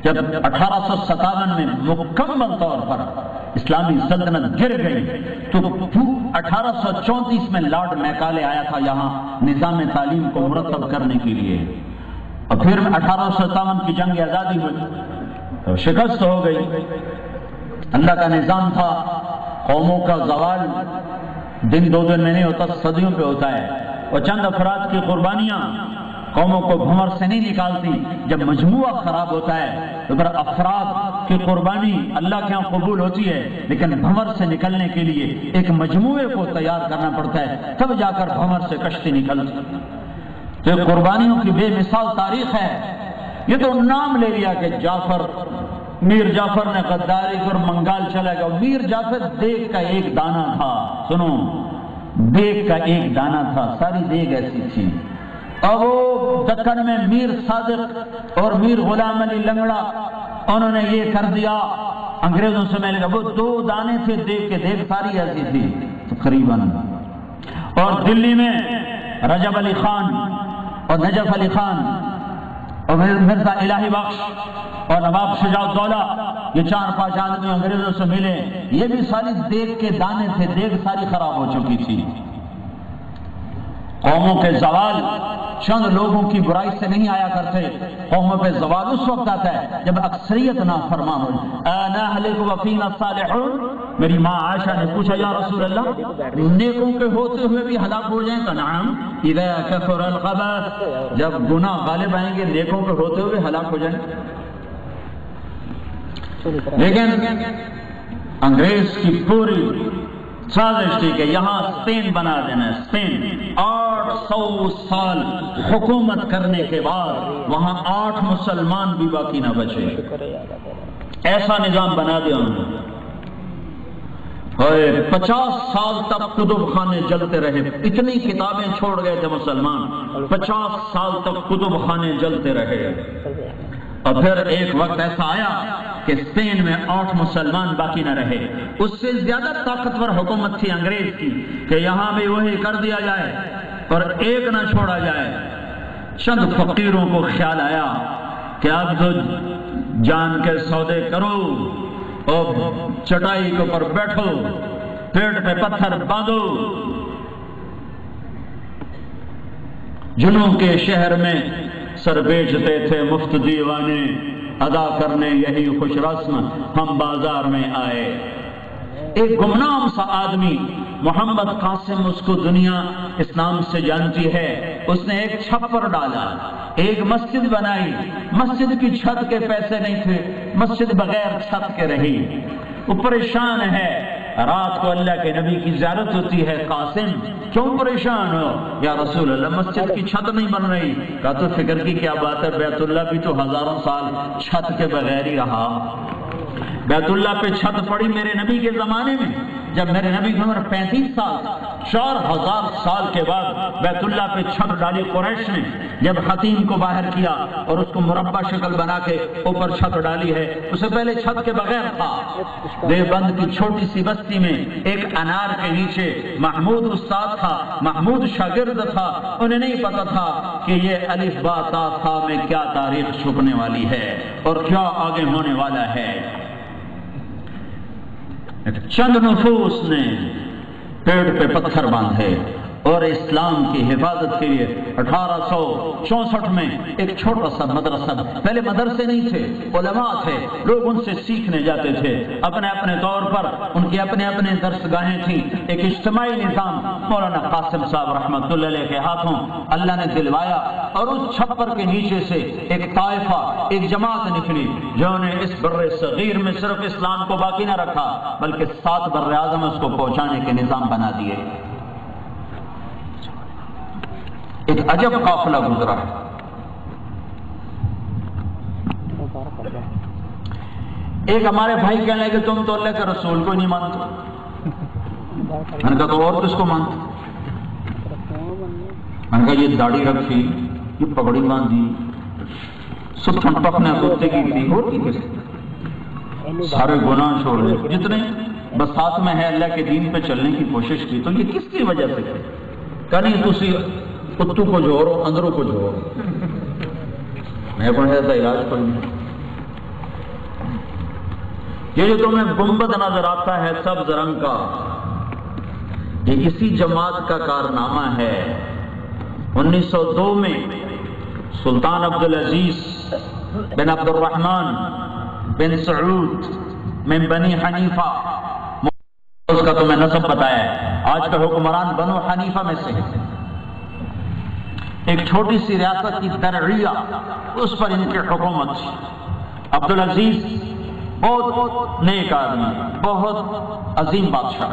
جب 1857 میں مکمل طور پر اسلامی سلطنت گر گئی تو 1834 میں لارڈ میکالے آیا تھا یہاں نظام تعلیم کو مرتب کرنے کے لیے، اور پھر 1857 کی جنگ آزادی ہوئی تو شکست ہو گئی۔ اللہ کا نظام تھا، قوموں کا زوال دن 2 دن میں نہیں ہوتا، صدیوں پہ ہوتا ہے، اور چند افراد کی قربانیاں قوموں کو بھنور سے نہیں نکالتی۔ جب مجموعہ خراب ہوتا ہے تو پھر افراد کی قربانی اللہ کے یہاں قبول ہوتی ہے، لیکن بھنور سے نکلنے کے لیے ایک مجموعے کو تیار کرنا پڑتا ہے، تب جا کر بھنور سے کشتی نکلتی۔ تو یہ قربانیوں کی بے مثال تاریخ ہے۔ یہ تو نام لے لیا کہ میر جعفر نے غداری اور منگال چلا گیا۔ میر جعفر دیگ کا ایک دانہ تھا، سنو دیگ کا ایک دانہ تھا، ساری دیگ ایسی تھی۔ اور وہ دکن میں میر صادق اور میر غلام علی لنگڑا انہوں نے یہ کر دیا، انگریزوں سے ملے گا، وہ 2 دانے تھے دیگ کے، دیگ ساری ایسی تھی تقریباً۔ اور دلی میں رجب علی خان اور نجف علی خان اور مرزا الہی بخش اور نواب شجاع الدولہ، یہ 4-5 آدمی انگریزوں سے ملے، یہ بھی ساری دیگ کے دانے تھے، دیگ ساری خراب ہو چکی تھی۔ قوموں کے زوال چند لوگوں کی برائی سے نہیں آیا کرتے، قوموں پہ زوال اس وقت آتا ہے جب اکثریت نافرمان ہو۔ انہلک وفینا الصالحون، میری ماں عائشہ نے پوچھا یا رسول اللہ نیکوں کے ہوتے ہوئے بھی ہلاک ہو جائیں گا؟ نعم اذا کثر الخبث، جب گناہ غالب آئیں گے نیکوں کے ہوتے ہوئے ہلاک ہو جائیں گے۔ لیکن انگریز کی پوری سازش تھی کہ یہاں اسپین بنا دینا ہے، اسپین 800 سال حکومت کرنے کے بعد وہاں 8 مسلمان بھی باقی نہ بچے، ایسا نظام بنا دیا انہوں نے۔ 50 سال تک کتب خانے جلتے رہے، اتنی کتابیں چھوڑ گئے تھے مسلمان، 50 سال تک کتب خانے جلتے رہے۔ اور پھر ایک وقت ایسا آیا کہ اسپین میں 8 مسلمان باقی نہ رہے۔ اس سے زیادہ طاقتور حکومت تھی انگریز کی کہ یہاں بھی وہی کر دیا جائے اور ایک نہ چھوڑا جائے۔ چند فقیروں کو خیال آیا کہ اب تو جان کے سودے کرو اور چٹائی کے اوپر بیٹھو، پیٹ پہ پتھر باندھو۔ جنوں کے شہر میں سر بیچتے تھے مفت دیوانے، ادا کرنے یہی خوش رسم ہم بازار میں آئے۔ ایک گمنام سا آدمی محمد قاسم، اس کو دنیا اسلام سے جانتی ہے، اس نے ایک چھپر ڈالا، ایک مسجد بنائی، مسجد کی چھت کے پیسے نہیں تھے، مسجد بغیر چھت کے رہی۔ وہ پریشان ہے، رات کو اللہ کے نبی کی زیارت ہوتی ہے، قاسم کیوں پریشان ہو؟ یا رسول اللہ مسجد کی چھت نہیں بن رہی۔ کہا تو فکر کی کیا بات ہے، بیت اللہ بھی تو ہزاروں سال چھت کے بغیر ہی رہا۔ بیت اللہ پہ چھت پڑی میرے نبی کے زمانے میں، جب میرے نبی کی عمر 35 سال، 4000 سال کے بعد بیت اللہ پہ چھت ڈالی قریش نے، جب حتیم کو باہر کیا اور اس کو مربع شکل بنا کے اوپر چھت ڈالی ہے، اس سے پہلے چھت کے بغیر تھا۔ دیوبند کی چھوٹی سی بستی میں ایک انار کے نیچے محمود استاد تھا، محمود شاگرد تھا، انہیں نہیں پتا تھا کہ یہ الف با تا تھا میں کیا تاریخ چھپنے والی ہے اور کیا آگے ہونے والا ہے۔ چند نفوس نے پیڑ پہ پتھر باندھے اور اسلام کی حفاظت کے لیے 1864 میں ایک چھوٹا سا مدرسہ، پہلے مدرسے نہیں تھے، علماء تھے، لوگ ان سے سیکھنے جاتے تھے، اپنے اپنے طور پر ان کی اپنے اپنے درسگاہیں تھیں۔ ایک اجتماعی نظام مولانا قاسم صاحب رحمۃ اللہ علیہ کے ہاتھوں اللہ نے دلوایا، اور اس چھپر کے نیچے سے ایک طائفہ، ایک جماعت نکلی جو نے اس بر صغیر میں صرف اسلام کو باقی نہ رکھا بلکہ 7 بر اعظم اس کو پہنچانے کے نظام بنا دیے۔ ایک عجب قافلہ گزرا ہے۔ ایک ہمارے بھائی کہنے لگے تم تو اللہ کے رسول کو نہیں مانتے، میں نے کہا تو اور کس کو مانتے؟ میں نے کہا یہ داڑھی رکھی، یہ پگڑی باندھی، ستھن پکنے کتے کی تھی، ہوتی کس سارے گناہ چھوڑے جتنے بس ساتھ میں ہے اللہ کے دین پہ چلنے کی کوشش کی، تو یہ کس کی وجہ سے کی؟ کہ نہیں تسی کتو کو جوڑو اندروں کو جوڑو، میں پڑھا تھا علاج پڑھنے۔ یہ جو تمہیں گنبد نظر آتا ہے سبز رنگ کا، یہ اسی جماعت کا کارنامہ ہے۔ 1902 میں سلطان عبدالعزیز بن عبد الرحمن بن سعود من بنی حنیفہ، اس کا تمہیں نسب بتایا ہے، آج کا حکمران بنو حنیفہ میں سے ایک چھوٹی سی ریاست کی درعیہ، اس پر ان کی حکومت تھی۔ عبدالعزیز بہت نیک آدمی، بہت عظیم بادشاہ،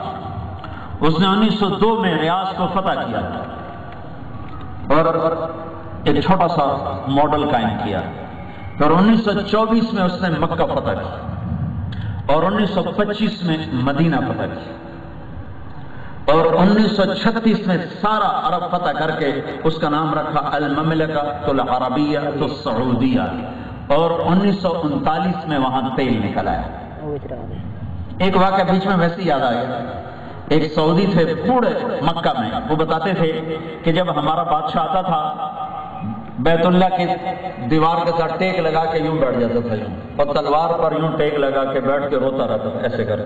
اس نے 1902 میں ریاض کو فتح کیا اور ایک چھوٹا سا ماڈل قائم کیا، اور 1924 میں اس نے مکہ فتح کیا، اور 1925 میں مدینہ فتح کیا، اور 1936 میں سارا عرب فتح کر کے اس کا نام رکھا المملکۃ العربیہ السعودیہ، اور 1939 میں وہاں تیل نکل آیا۔ ایک واقعہ بیچ میں ویسے یاد آ گیا، ایک سعودی تھے پورے مکہ میں، وہ بتاتے تھے کہ جب ہمارا بادشاہ آتا تھا بیت اللہ کے دیوار کے ساتھ ٹیک لگا کے یوں بیٹھ جاتا تھا، اور تلوار پر یوں ٹیک لگا کے بیٹھ کے روتا رہتا تھا، ایسے کر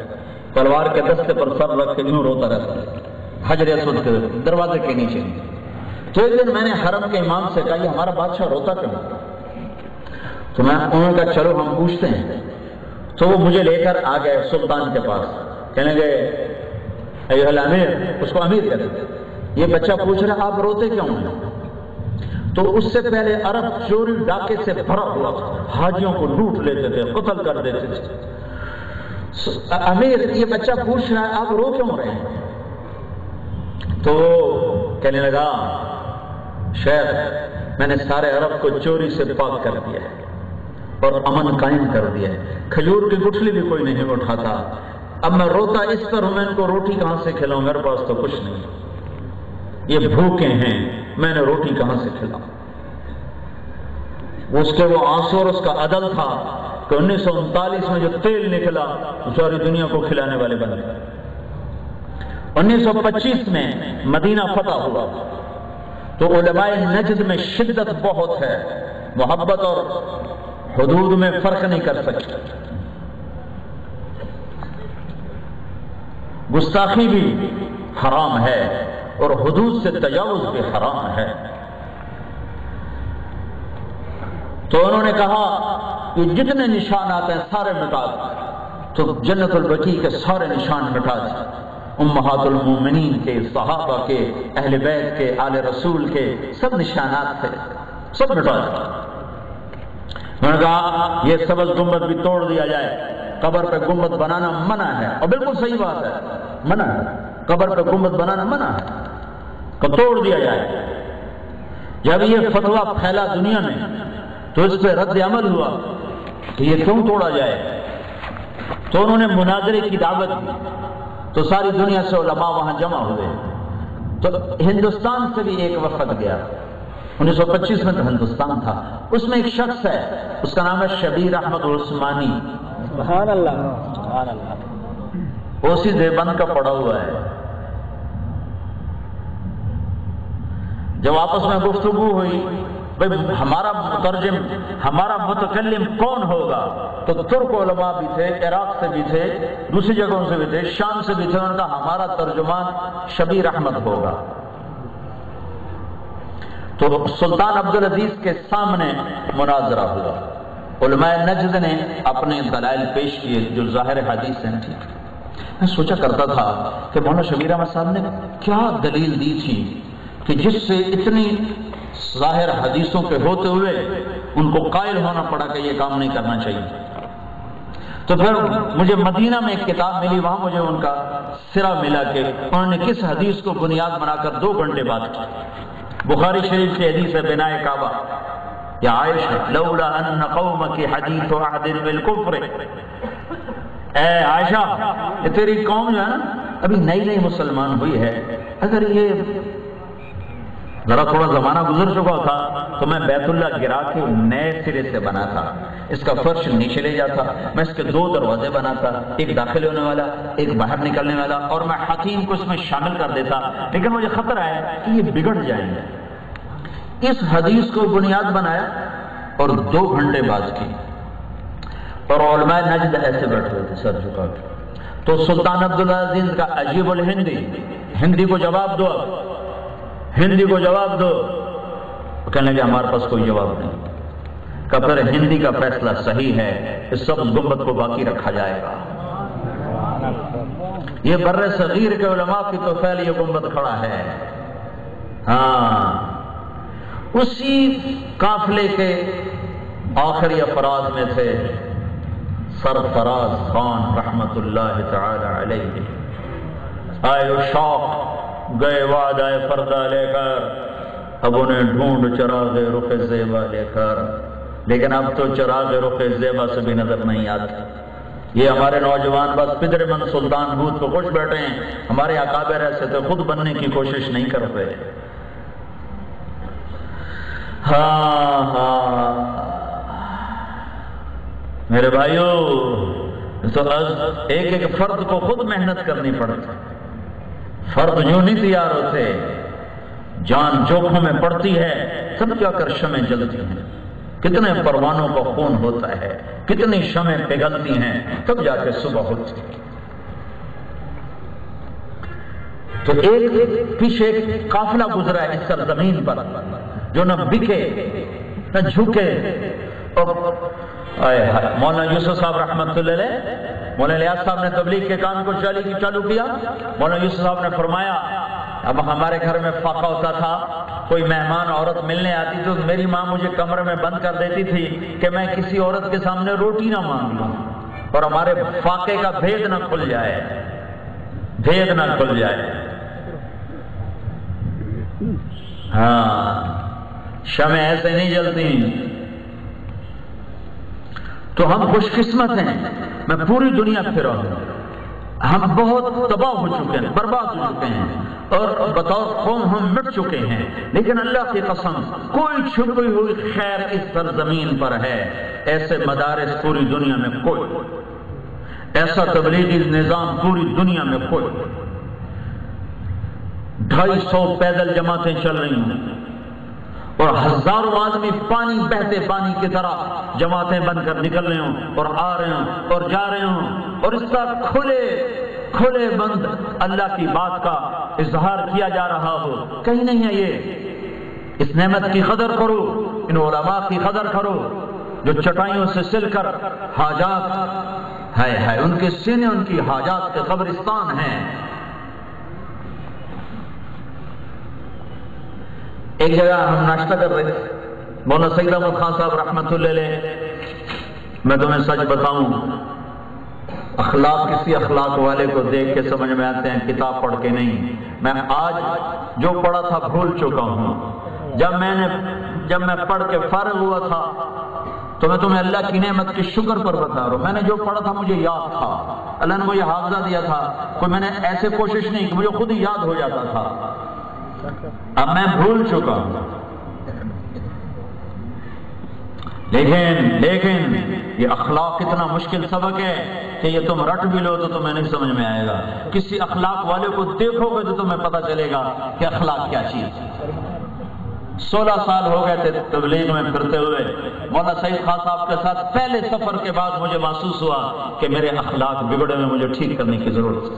تلوار کے دستے پر سر رکھ کے یوں روتا رہتا تھا حجر اسود کے دروازے کے نیچے۔ تو ایک دن میں نے حرم کے امام سے کہا یہ ہمارا بادشاہ روتا کیوں؟ تو میں انہوں نے کہا چلو ہم پوچھتے ہیں۔ تو وہ مجھے لے کر آ گئے سلطان کے پاس، کہنے گے ایھا الامیر، اس کو امیر کہتے تھے، یہ بچہ پوچھ رہا آپ روتے کیوں ہیں؟ تو اس سے پہلے عرب چوری ڈاکے سے بھرا ہوا تھا، حاجیوں کو لوٹ لیتے تھے، قتل کر دیتے تھے۔ امیر یہ بچہ پوچھ رہا ہے آپ رو کیوں رہے ہیں؟ تو کہنے لگا شیخ میں نے سارے عرب کو چوری سے پاک کر دیا ہے اور امن قائم کر دیا ہے، کھجور کی گٹھلی بھی کوئی نہیں اٹھاتا، اب میں روتا اس پر ہوں، میں ان کو روٹی کہاں سے کھلاؤں، میرے پاس تو کچھ نہیں، یہ بھوکے ہیں، میں نے روٹی کہاں سے کھلاؤں؟ اس کے وہ آنسو اور اس کا عدل تھا کہ 1939 میں جو تیل نکلا تو ساری دنیا کو کھلانے والے بن گئے۔ 1925 میں مدینہ فتح ہوا تو علماء نجد میں شدت بہت ہے، محبت اور حدود میں فرق نہیں کر سکتے، گستاخی بھی حرام ہے اور حدود سے تجاوز بھی حرام ہے۔ تو انہوں نے کہا کہ جتنے نشانات ہیں سارے مٹا دیں، تو جنت البقیع کے سارے نشان مٹا دیں، امہات المومنین کے، صحابہ کے، اہل بیت کے، آل رسول کے سب نشانات تھے، سب مٹا دیں۔ انہوں نے کہا یہ سبز گنبد بھی توڑ دیا جائے، قبر پہ گنبد بنانا منع ہے، اور بالکل صحیح بات ہے، منع ہے، قبر پہ گنبد بنانا منع ہے، تو توڑ دیا جائے۔ جب یہ فتویٰ پھیلا دنیا میں تو اس پہ رد عمل ہوا کہ یہ کیوں توڑا جائے، تو انہوں نے مناظرے کی دعوت دی، تو ساری دنیا سے علماء وہاں جمع ہوئے، تو ہندوستان سے بھی ایک وفد گیا، 1925 میں تو ہندوستان تھا، اس میں ایک شخص ہے، اس کا نام ہے شبیر احمد عثمانی، سبحان اللہ سبحان اللہ، وہ اسی دیوبند کا پڑا ہوا ہے۔ جب آپس میں گفتگو ہوئی بھائی ہمارا مترجم، ہمارا متکلم کون ہوگا، تو ترک علماء بھی تھے، عراق سے بھی تھے، دوسری جگہوں سے بھی تھے، شام سے بھی تھے، ان کا ہمارا ترجمان شبیر احمد ہوگا۔ تو سلطان عبدالعزیز کے سامنے مناظرہ ہوا، علماء نجد نے اپنے دلائل پیش کیے جو ظاہر حدیث ہیں۔ میں سوچا کرتا تھا کہ مولانا شبیر احمد صاحب نے کیا دلیل دی تھی کہ جس سے اتنی ظاہر حدیثوں کے ہوتے ہوئے ان کو قائل ہونا پڑا کہ یہ کام نہیں کرنا چاہیے۔ تو پھر مجھے مدینہ میں ایک کتاب ملی، وہاں مجھے ان کا سرا ملا کہ انہوں نے کس حدیث کو بنیاد بنا کر 2 گھنٹے بات کی۔ بخاری شریف کی حدیث ہے بنائے کعبہ، یا عائشہ لولا ان قومک حدیث عہد بالکفر، اے عائشہ یہ تیری قوم جو ہے نا ابھی نئی نئی مسلمان ہوئی ہے، اگر یہ ذرا تھوڑا زمانہ گزر چکا تھا تو میں بیت اللہ گرا کے نئے سرے سے بنا تھا، اس کا فرش نیچے لے جاتا، میں اس کے 2 دروازے بناتا، ایک داخل ہونے والا ایک باہر نکلنے والا، اور میں حکیم کو اس میں شامل کر دیتا، لیکن مجھے خطرہ ہے کہ یہ بگڑ جائیں گے۔ اس حدیث کو بنیاد بنایا اور 2 گھنٹے بات کی، اور علماء نجد ایسے بیٹھے ہوئے تھے سر جھکا کے۔ تو سلطان عبدالعزیز کا عجیب الہندی، ہندی کو جواب دو، ہندی کو جواب دو، کہنے لگے ہمارے پاس کوئی جواب نہیں، کہ پھر ہندی کا فیصلہ صحیح ہے، اس سب گنبد کو باقی رکھا جائے گا۔ یہ بر صغیر کے علماء کی تو فعل یہ گنبد کھڑا ہے۔ ہاں، اسی قافلے کے آخری افراد میں تھے سرفراز خان رحمت اللہ تعالی علیہ۔ آئے شوق گئے وعدہ فردہ لے کر، اب انہیں ڈھونڈ چراغ رخ زیبا لے کر، لیکن اب تو چراغ رخ زیبا سے بھی نظر نہیں آتی۔ یہ ہمارے نوجوان بس پدر من سلطان بھوت کو خوش بیٹھے ہیں، ہمارے اکابر ایسے تو خود بننے کی کوشش نہیں کرتے۔ ہاں ہاں میرے بھائیوں، تو ایک ایک فرد کو خود محنت کرنی پڑتی، فرد جو نہیں تیار ہوتے، جان جوکھوں میں پڑتی ہے، تب جا کر شمعیں جلتی ہیں، کتنے پروانوں کا خون ہوتا ہے، کتنی شمعیں پگھلتی ہیں، تب جا کے صبح ہوتی ہے۔ تو ایک پیچھے ایک قافلہ گزرا ہے اس سرزمین پر جو نہ بکے نہ جھکے۔ اور مولانا یوسف صاحب رحمۃ اللہ علیہ، مولانا الیاس صاحب نے تبلیغ کے کام کو چالو کیا۔ مولانا یوسف صاحب نے فرمایا اب ہمارے گھر میں فاقہ ہوتا تھا، کوئی مہمان عورت ملنے آتی تو میری ماں مجھے کمرے میں بند کر دیتی تھی کہ میں کسی عورت کے سامنے روٹی نہ مانگ لوں اور ہمارے فاقے کا بھید نہ کھل جائے، بھید نہ کھل جائے۔ ہاں، شمع ایسے نہیں جلتی۔ تو ہم خوش قسمت ہیں، میں پوری دنیا پھرا ہوں، ہم بہت تباہ ہو چکے ہیں، برباد ہو چکے ہیں، اور بطور قوم ہم مٹ چکے ہیں، لیکن اللہ کی قسم کوئی چھپی ہوئی خیر اس سرزمین پر ہے، ایسے مدارس پوری دنیا میں کوئی، ایسا تبلیغی نظام پوری دنیا میں کوئی۔ 250 پیدل جماعتیں چل رہی ہیں اور ہزاروں آدمی پانی بہتے پانی کی طرح جماعتیں بن کر نکل رہے ہوں اور آ رہے ہوں اور جا رہے ہوں، اور اس کا کھلے بند اللہ کی بات کا اظہار کیا جا رہا ہو، کہیں نہیں ہے یہ۔ اس نعمت کی قدر کرو، ان علماء کی قدر کرو جو چٹائیوں سے سل کر حاجات ہے ان کے سینے ان کی حاجات کے قبرستان ہیں۔ ایک جگہ ہم ناشتہ کر رہے تھے، مولانا سید احمد خان صاحب رحمۃ اللہ علیہ، میں تمہیں سچ بتاؤں اخلاق کسی اخلاق والے کو دیکھ کے سمجھ میں آتے ہیں، کتاب پڑھ کے نہیں۔ میں آج جو پڑھا تھا بھول چکا ہوں، جب میں پڑھ کے فارغ ہوا تھا تو میں تمہیں اللہ کی نعمت کے شکر پر بتا رہا ہوں، میں نے جو پڑھا تھا مجھے یاد تھا، اللہ نے مجھے حافظہ دیا تھا، کوئی میں نے ایسے کوشش نہیں کہ مجھے خود ہی یاد ہو جاتا تھا۔ اب میں بھول چکا ہوں، لیکن یہ اخلاق کتنا مشکل سبق ہے کہ یہ تم رٹ بھی لو تو تمہیں نہیں سمجھ میں آئے گا۔ کسی اخلاق والے کو دیکھو گے تو تمہیں پتہ چلے گا کہ اخلاق کیا چیز ہے۔ 16 سال ہو گئے تھے تبلیغ میں پھرتے ہوئے، مولانا سعید خان صاحب کے ساتھ پہلے سفر کے بعد مجھے محسوس ہوا کہ میرے اخلاق بگڑے ہوئے، مجھے ٹھیک کرنے کی ضرورت ہے۔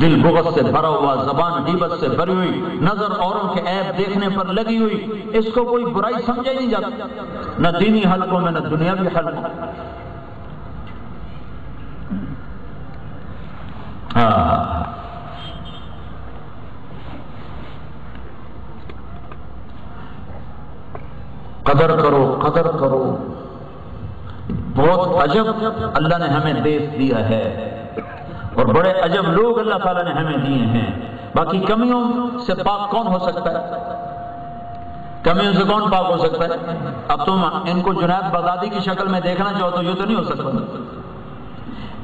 دل بغض سے بھرا ہوا، زبان غیبت سے بھری ہوئی، نظر اوروں کے عیب دیکھنے پر لگی ہوئی، اس کو کوئی برائی سمجھا ہی نہیں جاتا، نہ دینی حلقوں میں نہ دنیاوی حلقوں میں۔ قدر کرو۔ بہت عجب اللہ نے ہمیں دیش دیا ہے، اور بڑے عجب لوگ اللہ تعالیٰ نے ہمیں دیے ہیں۔ باقی کمیوں سے پاک کون ہو سکتا ہے؟ کمیوں سے کون پاک ہو سکتا ہے؟ اب تم ان کو جنید بغدادی کی شکل میں دیکھنا چاہو تو یہ تو نہیں ہو سکتا۔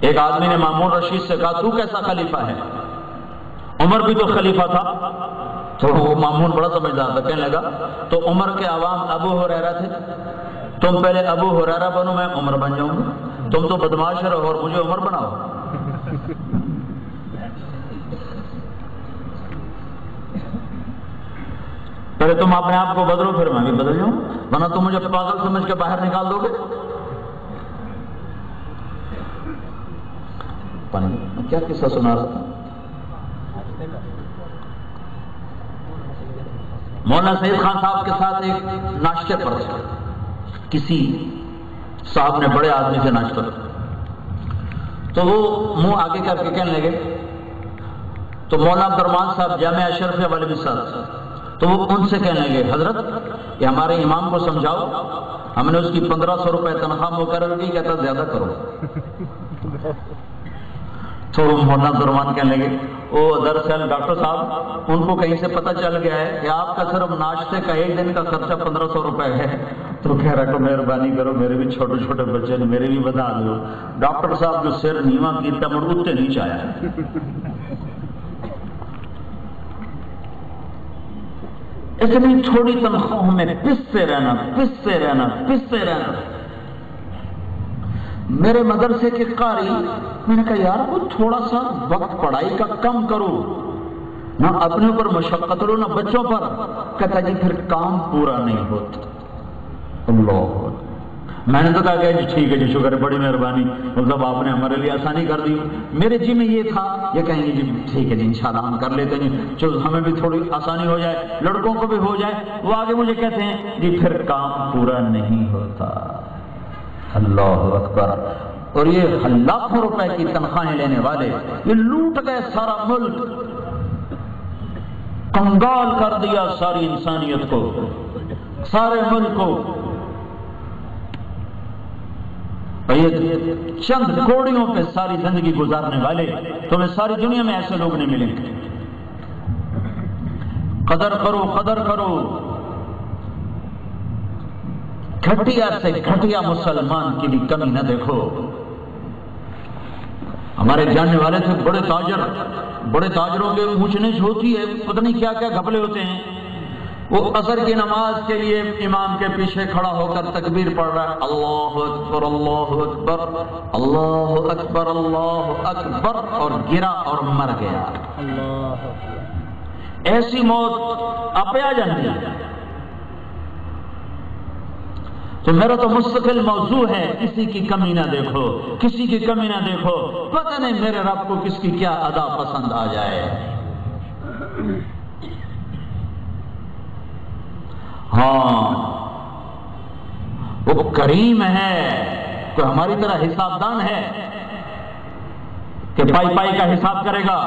ایک آدمی نے مامون رشید سے کہا تو کیسا خلیفہ ہے؟ عمر بھی تو خلیفہ تھا۔ تو وہ مامون بڑا سمجھدار تھا، کہنے لگا تو عمر کے عوام ابو ہریرہ تھے، تم پہلے ابو ہریرہ بنو میں عمر بن جاؤں گا، تم تو بدماش رہو اور مجھے عمر بناؤ۔ پہلے تم اپنے آپ کو بدلو، پھر میں بھی بدل جاؤں، ورنہ تم مجھے پاگل سمجھ کے باہر نکال دو گے۔ کیا قصہ سنا رہا تھا؟ مولانا سعید خان صاحب کے ساتھ ایک ناشتے پر کسی صاحب نے بڑے آدمی سے ناشتہ تو وہ منہ آگے کر کے کہنے لگے، تو مولانا عبد الرحمان صاحب جامعہ اشرفیہ والے بھی ساتھ، تو وہ ان سے کہنے لگے حضرت کہ ہمارے امام کو سمجھاؤ، ہم نے اس کی 1500 روپے تنخواہ مقرر کی، کہتا زیادہ کرو۔ تو مولانا عبد الرحمان کہنے لگے او دراصل ڈاکٹر صاحب ان کو کہیں سے پتہ چل گیا ہے کہ آپ کا صرف ناشتے کا ایک دن کا خرچہ 1500 روپے ہے۔ تو کہہ رہا کہ مہربانی کرو، میرے بھی چھوٹے چھوٹے بچے نے، میرے بھی بتا دو۔ ڈاکٹر صاحب جو سر نیواں کیتا مڑ اتے نہیں چاہیا۔ اتنی تھوڑی تنخواہوں میں پستے رہنا۔ میرے مدرسے کے قاری، میں نے کہا یار وہ تھوڑا سا وقت پڑھائی کا کم کرو، نہ اپنے اوپر مشقت لو نہ بچوں پر۔ کہتا جی پھر کام پورا نہیں ہوتا۔ اللہ، میں نے تو کہا کہ جی ٹھیک ہے جی، شکر ہے، بڑی مہربانی، مطلب آپ نے ہمارے لیے آسانی کر دی۔ میرے جی میں یہ تھا، یہ کہیں گے جی ٹھیک ہے جی انشاءاللہ ہم کر لیتے ہیں، جو ہمیں بھی تھوڑی آسانی ہو جائے، لڑکوں کو بھی ہو جائے۔ وہ آگے مجھے کہتے ہیں جی پھر کام پورا نہیں ہوتا۔ اللہ اکبر۔ اور یہ لاکھوں روپے کی تنخواہیں لینے والے یہ لوٹ گئے سارا ملک، کنگال کر دیا ساری انسانیت کو، سارے ملک کو۔ اور یہ چند کوڑیوں پہ ساری زندگی گزارنے والے تمہیں ساری دنیا میں ایسے لوگ نہیں ملیں گے۔ قدر کرو۔ گھٹیا سے گھٹیا مسلمان کی بھی کمی نہ دیکھو۔ ہمارے جاننے والے تھے بڑے تاجروں کے اونچ نیچ ہوتی ہے، پتہ نہیں کیا کیا گھپلے ہوتے ہیں۔ وہ عصر کی نماز کے لیے امام کے پیچھے کھڑا ہو کر تکبیر پڑھ رہا ہے، اللہ اکبر اللہ اکبر اللہ اکبر اللہ اکبر، اور گرا اور مر گیا۔ ایسی موت آپ آ جاتی ہے۔ تو میرا تو مستقل موضوع ہے، کسی کی کمی نہ دیکھو، کسی کی کمی نہ دیکھو، پتہ نہیں میرے رب کو کس کی کیا ادا پسند آ جائے۔ ہاں وہ کریم ہے، کوئی ہماری طرح حساب دان ہے کہ پائی کا حساب کرے گا؟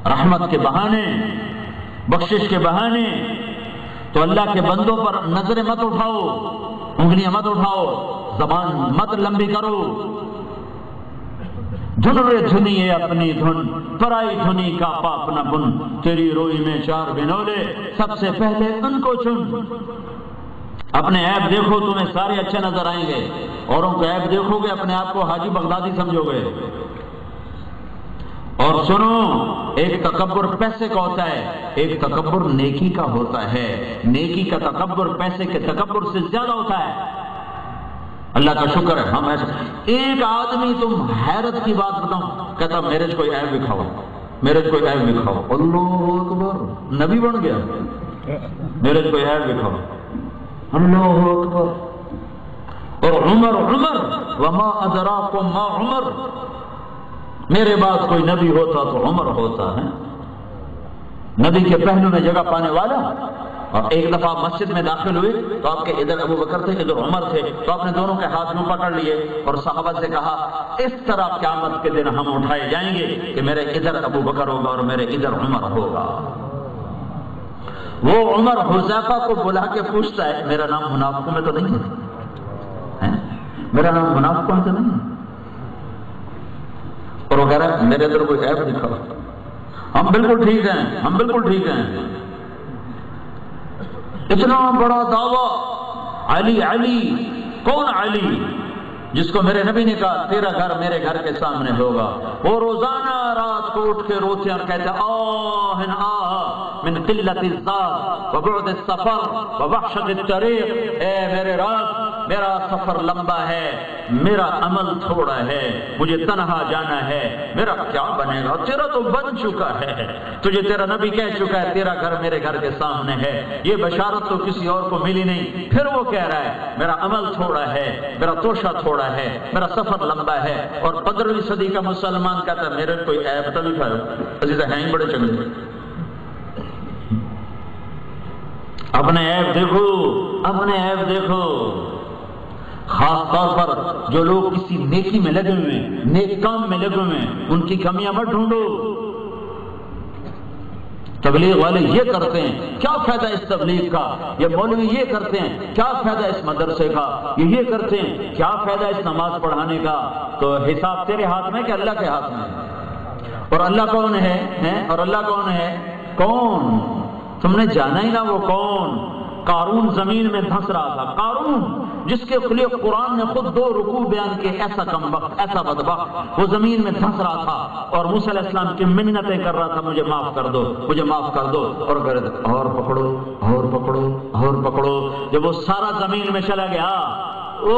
رحمت کے بہانے، بخشش کے بہانے تو اللہ کے بندوں پر نظریں مت اٹھاؤ، انگلیاں مت اٹھاؤ، زبان مت لمبی کرو۔ دھن رے دھنی اپنی دھن، پرائی دھنی کا پاپ نہ بن، تیری روئی میں 4 بنولے، سب سے پہلے ان کو چن۔ اپنے عیب دیکھو، تمہیں سارے اچھے نظر آئیں گے، اوروں کو عیب دیکھو گے اپنے آپ کو حاجی بغدادی سمجھو گے، اور سنو، ایک تکبر پیسے کا ہوتا ہے، ایک تکبر نیکی کا ہوتا ہے۔ نیکی کا تکبر پیسے کے تکبر سے زیادہ ہوتا ہے۔ اللہ کا شکر ہے ہم ایسے ایک آدمی، تم حیرت کی بات بتاؤں، کہتا میرے کوئی عیب دکھاؤ، میرے کوئی عیب دکھاؤ، اللہ اکبر، نبی بن گیا، میرے کوئی عیب دکھاؤ، اللہ اکبر۔ اور عمر وما ادراکم ما عمر، میرے بعد کوئی نبی ہوتا تو عمر ہوتا ہے، نبی کے پہلو میں جگہ پانے والا۔ اور ایک دفعہ مسجد میں داخل ہوئے تو آپ کے ادھر ابو بکر تھے، ادھر عمر تھے، تو آپ نے دونوں کے ہاتھ میں پکڑ لیے اور صحابہ سے کہا اس طرح قیامت کے دن ہم اٹھائے جائیں گے کہ میرے ادھر ابو بکر ہوگا اور میرے ادھر عمر ہوگا۔ وہ عمر حذیفہ کو بلا کے پوچھتا ہے میرا نام منافقوں میں تو نہیں ہے؟ میرا نام منافقوں میں تو نہیں ہے؟ اور وہ کہہ رہا ہے میرے ادھر کوئی عیب دکھاؤ، ہم بالکل ٹھیک ہیں، ہم بالکل ٹھیک ہیں۔ اتنا بڑا دعویٰ، علی علی، کون علی؟ جس کو میرے نبی نے کہا تیرا گھر میرے گھر کے سامنے ہوگا۔ وہ روزانہ رات کو اٹھ کے روتے اور کہتے آہ من قلت الذات وبعد السفر ووحشت الطریق، اے میرے رب میرا سفر لمبا ہے، میرا عمل تھوڑا ہے، مجھے تنہا جانا ہے، میرا کیا بنے گا؟ تیرا تو بن چکا ہے، تجھے تیرا نبی کہہ چکا ہے تیرا گھر میرے گھر کے سامنے ہے، یہ بشارت تو کسی اور کو ملی نہیں۔ پھر وہ کہہ رہا ہے میرا عمل تھوڑا ہے، میرا توشہ تھوڑا ہے، میرا سفر لمبا ہے۔ اور 15ویں صدی کا مسلمان کہتا ہے میرے کوئی عیب تو نہیں پایا، عزیزہ ہیں ہی بڑے چنگے، اپنے عیب دیکھو، اپنے عیب دیکھو۔ خاص طور پر جو لوگ کسی نیکی میں لگے ہوئے ہیں، نیک کام میں لگے ہوئے ہیں، ان کی کمیاں مت ڈھونڈو۔ تبلیغ والے یہ کرتے ہیں، کیا فائدہ اس تبلیغ کا؟ یہ مولوی یہ کرتے ہیں، کیا فائدہ اس مدرسے کا؟ یہ کرتے ہیں، کیا فائدہ اس نماز پڑھانے کا؟ تو حساب تیرے ہاتھ میں کہ اللہ کے ہاتھ میں؟ اور اللہ کون ہے؟ اور اللہ کون ہے؟ کون؟ تم نے جانا ہی نہ وہ کون؟ قارون زمین میں دھنس رہا تھا، قارون جس کے لیے قرآن نے خود 2 رکوع بیان کے، ایسا کمبخت، ایسا بدبخت، وہ زمین میں دھنس رہا تھا اور موسیٰ علیہ السلام کی منتیں کر رہا تھا مجھے معاف کر دو، مجھے معاف کر دو، اور پکڑو اور پکڑو اور پکڑو۔ جب وہ سارا زمین میں چلا گیا، او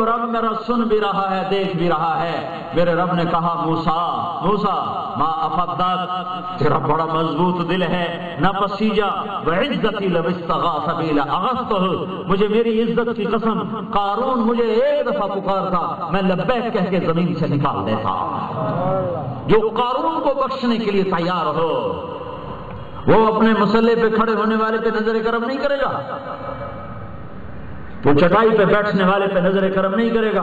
رب میرا سن بھی رہا ہے، دیکھ بھی رہا ہے۔ میرے رب نے کہا موسیٰ ما افدت، تیرا بڑا مضبوط دل ہے، نہ پسیجا، وعزتی لو استغاث بی لاغثتہ، مجھے میری عزت کی قسم قارون مجھے ایک دفعہ پکارتا میں لبیک کہہ کے زمین سے نکال دیتا۔ جو قارون کو بخشنے کے لیے تیار ہو وہ اپنے مسلح پہ کھڑے ہونے والے پہ نظر کرم نہیں کرے گا، وہ چٹائی پہ بیٹھنے والے پہ نظر کرم نہیں کرے گا،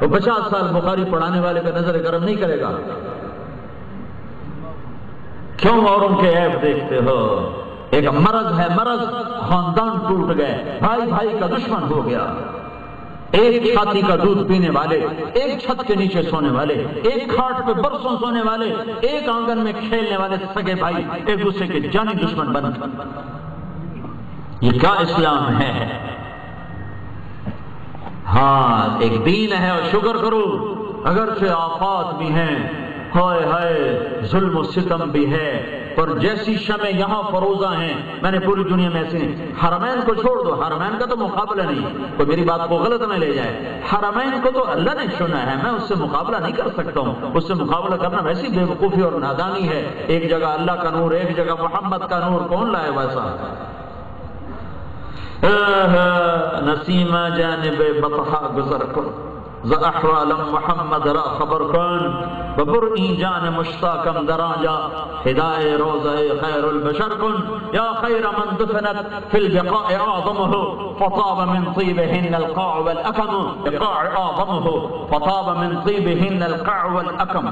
وہ 50 سال بخاری پڑھانے والے پہ نظر کرم نہیں کرے گا۔ کیوں اوروں کے عیب دیکھتے ہو؟ ایک مرض ہے، مرض، خاندان ٹوٹ گئے، بھائی بھائی کا دشمن ہو گیا، ایک چھاتی کا دودھ پینے والے، ایک چھت کے نیچے سونے والے، ایک کھاٹ پہ برسوں سونے والے، ایک آنگن میں کھیلنے والے سگے بھائی ایک دوسرے کے جانی دشمن بن گئے۔ یہ کیا اسلام ہے؟ ہاں ایک دین ہے، اور شکر کرو اگرچہ آفات بھی ہیں، ہائے ہائے ظلم و ستم بھی ہے، پر جیسی شمع یہاں فروزہ ہیں میں نے پوری دنیا میں ایسے ہیں۔ حرمین کو چھوڑ دو، حرمین کا تو مقابلہ نہیں، کوئی میری بات کو غلط نہ لے جائے، حرمین کو تو اللہ نے چنا ہے، میں اس سے مقابلہ نہیں کر سکتا ہوں، اس سے مقابلہ کرنا ویسی بے وقوفی اور نادانی ہے۔ ایک جگہ اللہ کا نور، ایک جگہ محمد کا نور، کون لائے ویسا؟ نسیمہ جانب بطحا گزر کن، ز احوال محمد را خبر کن، ببرئی جان مشتاقم دراجا، ہدائے روضہ خیر البشر کن، یا خیر من دفنت فی البقاء اعظمہ، فطاب من طیبہن القاع والاکم، بقاع اعظمہ فطاب من طیبہن القاع والاکم،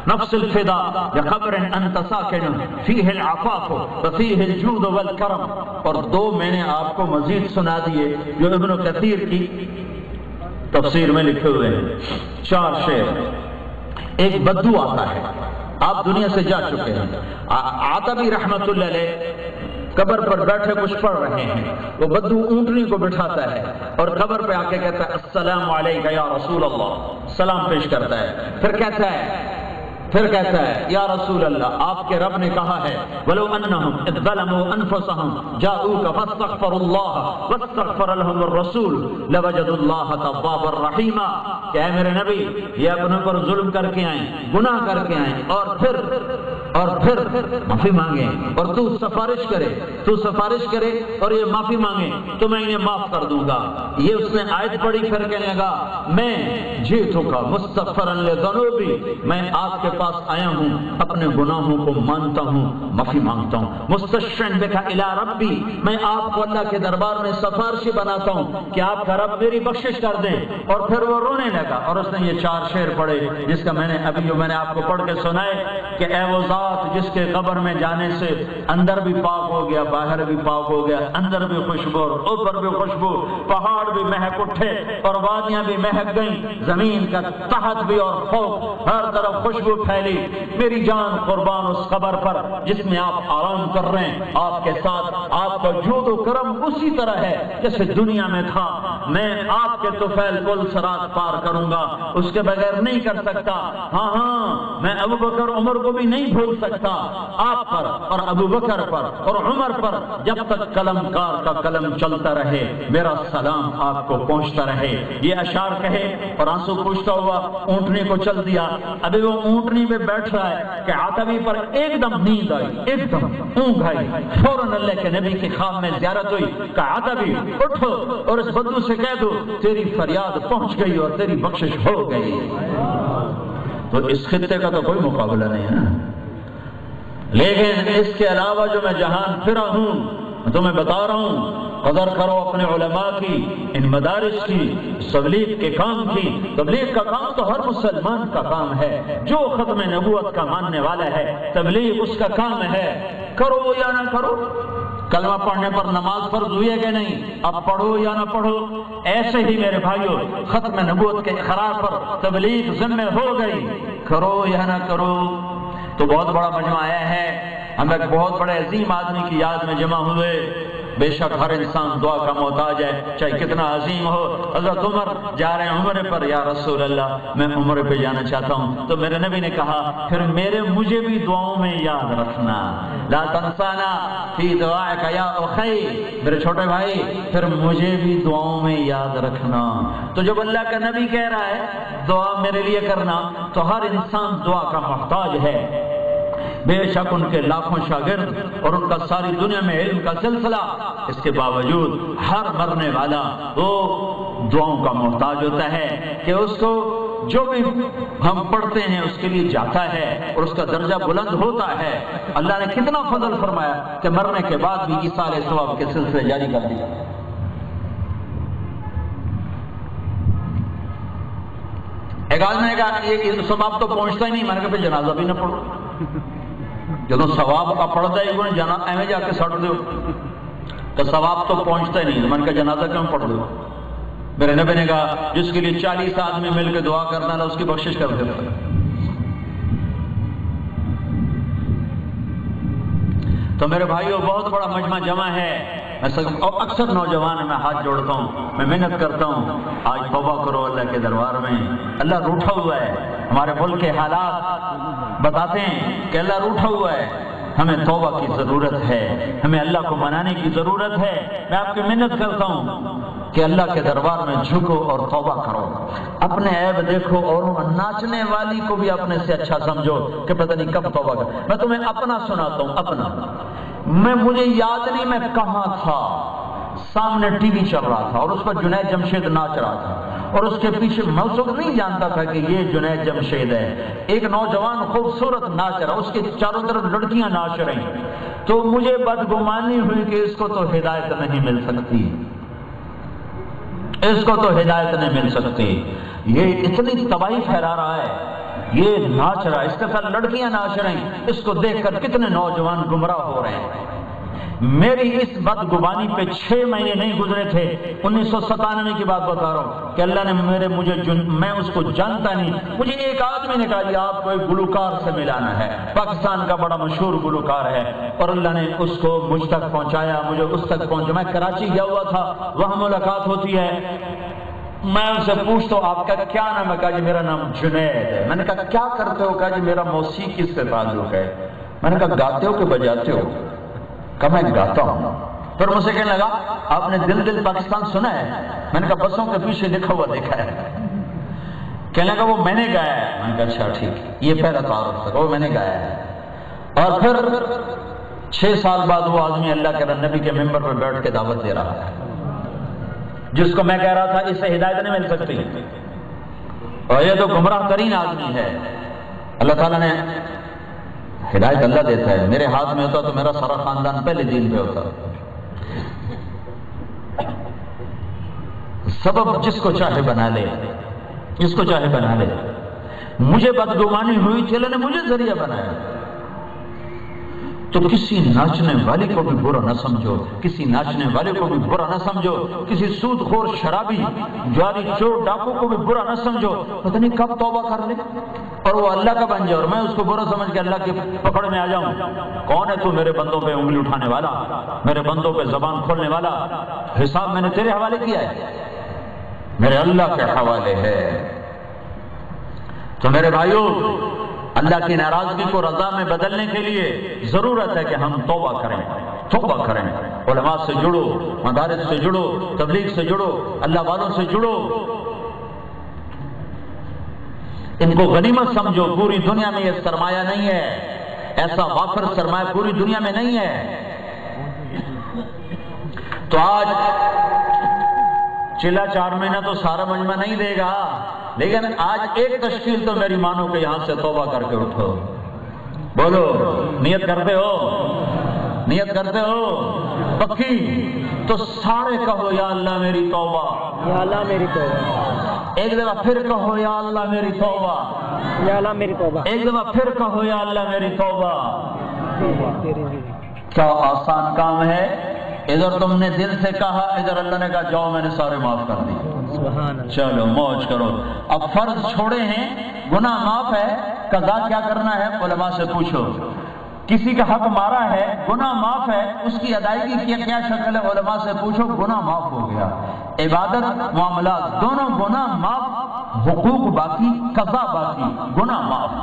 نفس الفدا بقبر انت ساکن فیہ العفاف وفیہ الجود والکرم۔ اور 2 میں نے آپ کو مزید سنا دیے جو ابن کثیر کی تفسیر میں لکھے ہوئے ہیں، 4 شعر۔ ایک بدو آتا ہے، آپ دنیا سے جا چکے ہیں، عاتبی رحمت اللہ علیہ قبر پر بیٹھے کچھ پڑھ رہے ہیں، وہ بدو اونٹنی کو بٹھاتا ہے اور قبر پہ آ کے کہتا ہے السلام علیکہ یا رسول اللہ، سلام پیش کرتا ہے، پھر کہتا ہے پھر کہتا ہے یا رسول اللہ آپ کے رب نے کہا ہے وَلَوْ أَنَّهُمْ إِذْ ظَلَمُوا أَنفُسَهُمْ جَاءُوكَ فَاسْتَغْفَرُوا اللَّهَ وَاسْتَغْفَرَ لَهُمُ الرَّسُولُ لَوَجَدُوا اللَّهَ تَوَّابًا رَحِيمًا کہ اے میرے نبی یہ اپنے پر ظلم کر کے آئیں، گناہ کر کے آئیں اور پھر معافی مانگیں اور تو سفارش کرے اور یہ معافی مانگے تو میں انہیں معاف کر دوں گا۔ یہ اس نے آیت پڑھی پھر کہنے لگا میں جیتوں کا مستغفرا لذنوبی، میں آپ کے پاس آیا ہوں اپنے گناہوں کو مانتا ہوں، معافی مانگتا ہوں۔ مستشفعا بک الی ربی، میں آپ کو اللہ کے دربار میں سفارشی بناتا ہوں کہ آپ کا رب میری بخشش کر دے۔ اور پھر وہ رونے لگا اور اس نے یہ 4 شعر پڑھے جس کا میں نے آپ کو پڑھ کے سنائے کہ اے وہ ذات جس کے قبر میں جانے سے اندر بھی پاک ہو گیا، باہر بھی پاک ہو گیا، اندر بھی خوشبو اور اوپر بھی خوشبو، پہاڑ بھی مہک اٹھے اور وادیاں بھی مہک گئیں، زمین کا تحت بھی اور فوق ہر طرف خوشبو پھیلی۔ میری جان قربان اس قبر پر جس میں آپ آرام کر رہے ہیں، آپ کے ساتھ آپ کا جود و کرم اسی طرح ہے جیسے دنیا میں تھا۔ میں آپ کے طفیل پل صراط پار کروں گا، اس کے بغیر نہیں کر سکتا۔ ہاں میں ابو بکر عمر کو بھی نہیں بھول سکتا، آپ پر اور ابو بکر پر اور عمر پر جب تک قلم کار کا قلم چلتا رہے میرا سلام آپ کو پہنچتا رہے۔ یہ اشعار کہے اور آنسو پوچھتا ہوا اونٹنی کو چل دیا۔ ابھی وہ اونٹنی پہ بیٹھ رہا ہے کہ عتبی پر ایک دم نیند آئی، ایک دم اونگ آئی، فوراً اللہ کے نبی کی خواب میں زیارت ہوئی کہ عتبی اٹھو اور اس بدو سے کہہ دو تیری فریاد پہنچ گئی اور تیری بخشش ہو گئی۔ تو اس خطے کا تو کوئی مقابلہ نہیں ہے، لیکن اس کے علاوہ جو میں جہان پھرا ہوں میں تمہیں بتا رہا ہوں قدر کرو اپنے علماء کی، ان مدارس کی، تبلیغ کے کام کی۔ تبلیغ کا کام تو ہر مسلمان کا کام ہے، جو ختم نبوت کا ماننے والا ہے تبلیغ اس کا کام ہے، کرو یا نہ کرو۔ کلمہ پڑھنے پر نماز فرض ہوئی ہے کہ نہیں؟ اب پڑھو یا نہ پڑھو۔ ایسے ہی میرے بھائیوں ختم نبوت کے اقرار پر تبلیغ ذمہ ہو گئی، کرو یا نہ کرو۔ تو بہت بڑا مجمع آیا ہے، ہم ایک بہت بڑے عظیم آدمی کی یاد میں جمع ہوئے۔ بے شک ہر انسان دعا کا محتاج ہے چاہے کتنا عظیم ہو۔ حضرت عمر جا رہے ہیں عمرے پر، یا رسول اللہ میں عمرے پہ جانا چاہتا ہوں۔ تو میرے نبی نے کہا پھر مجھے بھی دعاؤں میں یاد رکھنا، لا تنسانا فی دعائک یا اخی، میرے چھوٹے بھائی پھر مجھے بھی دعاؤں میں یاد رکھنا۔ تو جب اللہ کا نبی کہہ رہا ہے دعا میرے لیے کرنا تو ہر انسان دعا کا محتاج ہے۔ بے شک ان کے لاکھوں شاگرد اور ان کا ساری دنیا میں علم کا سلسلہ، اس کے باوجود ہر مرنے والا وہ دعاؤں کا محتاج ہوتا ہے کہ اس کو جو بھی ہم پڑھتے ہیں اس کے لیے جاتا ہے اور اس کا درجہ بلند ہوتا ہے۔ اللہ نے کتنا فضل فرمایا کہ مرنے کے بعد بھی ایصال ثواب کے سلسلے جاری کر دیا۔ ایک آدمی نے کہا یہ ثواب تو پہنچتا ہی نہیں، میں نے کہا پھر جنازہ بھی نہ پڑھو، جدو ثواب کا پڑھتا ہی کوئی جنازہ ایویں جا کے سٹ دو تو ثواب تو پہنچتا ہی نہیں، میں نے کہا جنازہ کیوں پڑھ دو؟ میرے نبی نے کہا جس کے لیے 40 آدمی مل کے دعا کرنا ہے اس کی بخشش کر دے۔ تو میرے بھائیوں بہت بڑا مجمع جمع ہے، اور اکثر نوجوان میں ہاتھ جوڑتا ہوں، میں محنت کرتا ہوں آج توبہ کرو اللہ کے دربار میں۔ اللہ روٹھا ہوا ہے، ہمارے ملک کے حالات بتاتے ہیں کہ اللہ روٹھا ہوا ہے، ہمیں توبہ کی ضرورت ہے، ہمیں اللہ کو منانے کی ضرورت ہے۔ میں آپ کی محنت کرتا ہوں کہ اللہ کے دربار میں جھکو اور توبہ کرو، اپنے عیب دیکھو اور ناچنے والی کو بھی اپنے سے اچھا سمجھو کہ پتہ نہیں کب توبہ کر۔ میں تمہیں اپنا سناتا ہوں، اپنا مجھے یاد نہیں میں کہاں تھا، سامنے ٹی وی چل رہا تھا اور اس پر جنید جمشید ناچ رہا تھا اور اس کے پیچھے میں اس وقت نہیں جانتا تھا کہ یہ جنید جمشید ہے، ایک نوجوان خوبصورت ناچ رہا، اس کے چاروں طرف لڑکیاں ناچ رہی، تو مجھے بدگمانی ہوئی کہ اس کو تو ہدایت نہیں مل سکتی، اس کو تو ہدایت نہیں مل سکتی، یہ اتنی تباہی پھیلا رہا ہے، یہ ناچ رہا ہے، اس کے ساتھ لڑکیاں ناچ رہی، اس کو دیکھ کر کتنے نوجوان گمراہ ہو رہے ہیں۔ میری اس بدگمانی پہ 6 مہینے نہیں گزرے تھے، 1997 کی بات بتا رہا ہوں کہ اللہ نے میں اس کو جانتا نہیں، مجھے ایک آدمی نے کہا آپ کو ایک گلوکار سے ملانا ہے، پاکستان کا بڑا مشہور گلوکار ہے، اور اللہ نے اس کو مجھ تک پہنچایا، مجھے اس تک پہنچا۔ میں کراچی گیا ہوا تھا، وہاں ملاقات ہوتی ہے، میں ان سے پوچھتا ہوں آپ کا کیا نام ہے؟ کہا جی میرا نام جنید ہے۔ میں نے کہا کیا کرتے ہو؟ کہا جی میرا موسیقی سے تعلق ہے۔ میں نے کہا گاتے ہو کہ بجاتے ہو؟ کہا میں گاتا ہوں۔ پھر مجھے کہنے لگا آپ نے دل دل پاکستان سنا ہے؟ میں نے کہا بسوں کے پیچھے لکھا ہوا دیکھا ہے۔ کہنے لگا وہ میں نے گایا ہے۔ میں نے کہا اچھا ٹھیک، یہ پہلا تعارف تھا، وہ میں نے گایا ہے۔ اور پھر 6 سال بعد وہ آدمی اللہ کے نبی کے ممبر پر بیٹھ کے دعوت دے رہا ہے، جس کو میں کہہ رہا تھا اس سے ہدایت نہیں مل سکتی، اور یہ تو گمراہ ترین آدمی ہے۔ اللہ تعالیٰ نے ہدایت اللہ دیتا ہے، میرے ہاتھ میں ہوتا تو میرا سارا خاندان پہلے دین پہ ہوتا۔ سبب جس کو چاہے بنا لے، جس کو چاہے بنا لے۔ مجھے بدگمانی ہوئی تھی، اللہ نے مجھے ذریعہ بنایا، تو کسی ناچنے والے کو بھی برا نہ سمجھو، کسی ناچنے والے کو بھی برا نہ سمجھو، کسی سود خور شرابی جواری چور ڈاکو کو بھی برا نہ سمجھو، پتہ نہیں کب توبہ کر لے اور وہ اللہ کا بن جائے اور میں اس کو برا سمجھ کے اللہ کے پکڑ میں آ جاؤں۔ کون ہے تو میرے بندوں پہ انگلی اٹھانے والا، میرے بندوں پہ زبان کھولنے والا؟ حساب میں نے تیرے حوالے کیا ہے، میرے اللہ کے حوالے ہے۔ تو میرے بھائیوں، اللہ کی ناراضگی کو رضا میں بدلنے کے لیے ضرورت ہے کہ ہم توبہ کریں، توبہ کریں، علماء سے جڑو، مدارس سے جڑو، تبلیغ سے جڑو، اللہ والوں سے جڑو، ان کو غنیمت سمجھو۔ پوری دنیا میں یہ سرمایہ نہیں ہے، ایسا وافر سرمایہ پوری دنیا میں نہیں ہے۔ تو آج چلا 4 مہینہ تو سارا مجمع نہیں دے گا، لیکن آج ایک تشکیل تو میری مانو کہ یہاں سے توبہ کر کے اٹھو۔ بولو نیت کرتے ہو؟ نیت کرتے ہو پکی؟ تو سارے کہو یا اللہ میری توبہ، یا اللہ میری توبہ، ایک دفعہ پھر کہو یا اللہ میری توبہ، یا اللہ میری توبہ، ایک دفعہ پھر کہو یا اللہ میری توبہ۔ تیری بھی۔ کیا آسان کام ہے؟ ادھر تم نے دل سے کہا، ادھر اللہ نے کہا جاؤ میں نے سارے معاف کر دی، سبحان اللہ۔ چلو موج کرو۔ اب فرض چھوڑے ہیں، گناہ معاف ہے، قضا کیا کرنا ہے؟ علماء سے پوچھو۔ کسی کا حق مارا ہے، گناہ معاف ہے، اس کی ادائیگی کی کیا شکل ہے؟ علماء سے پوچھو، گناہ معاف ہو گیا۔ عبادت معاملات دونوں گناہ معاف، حقوق باقی، قضا باقی، گناہ معاف۔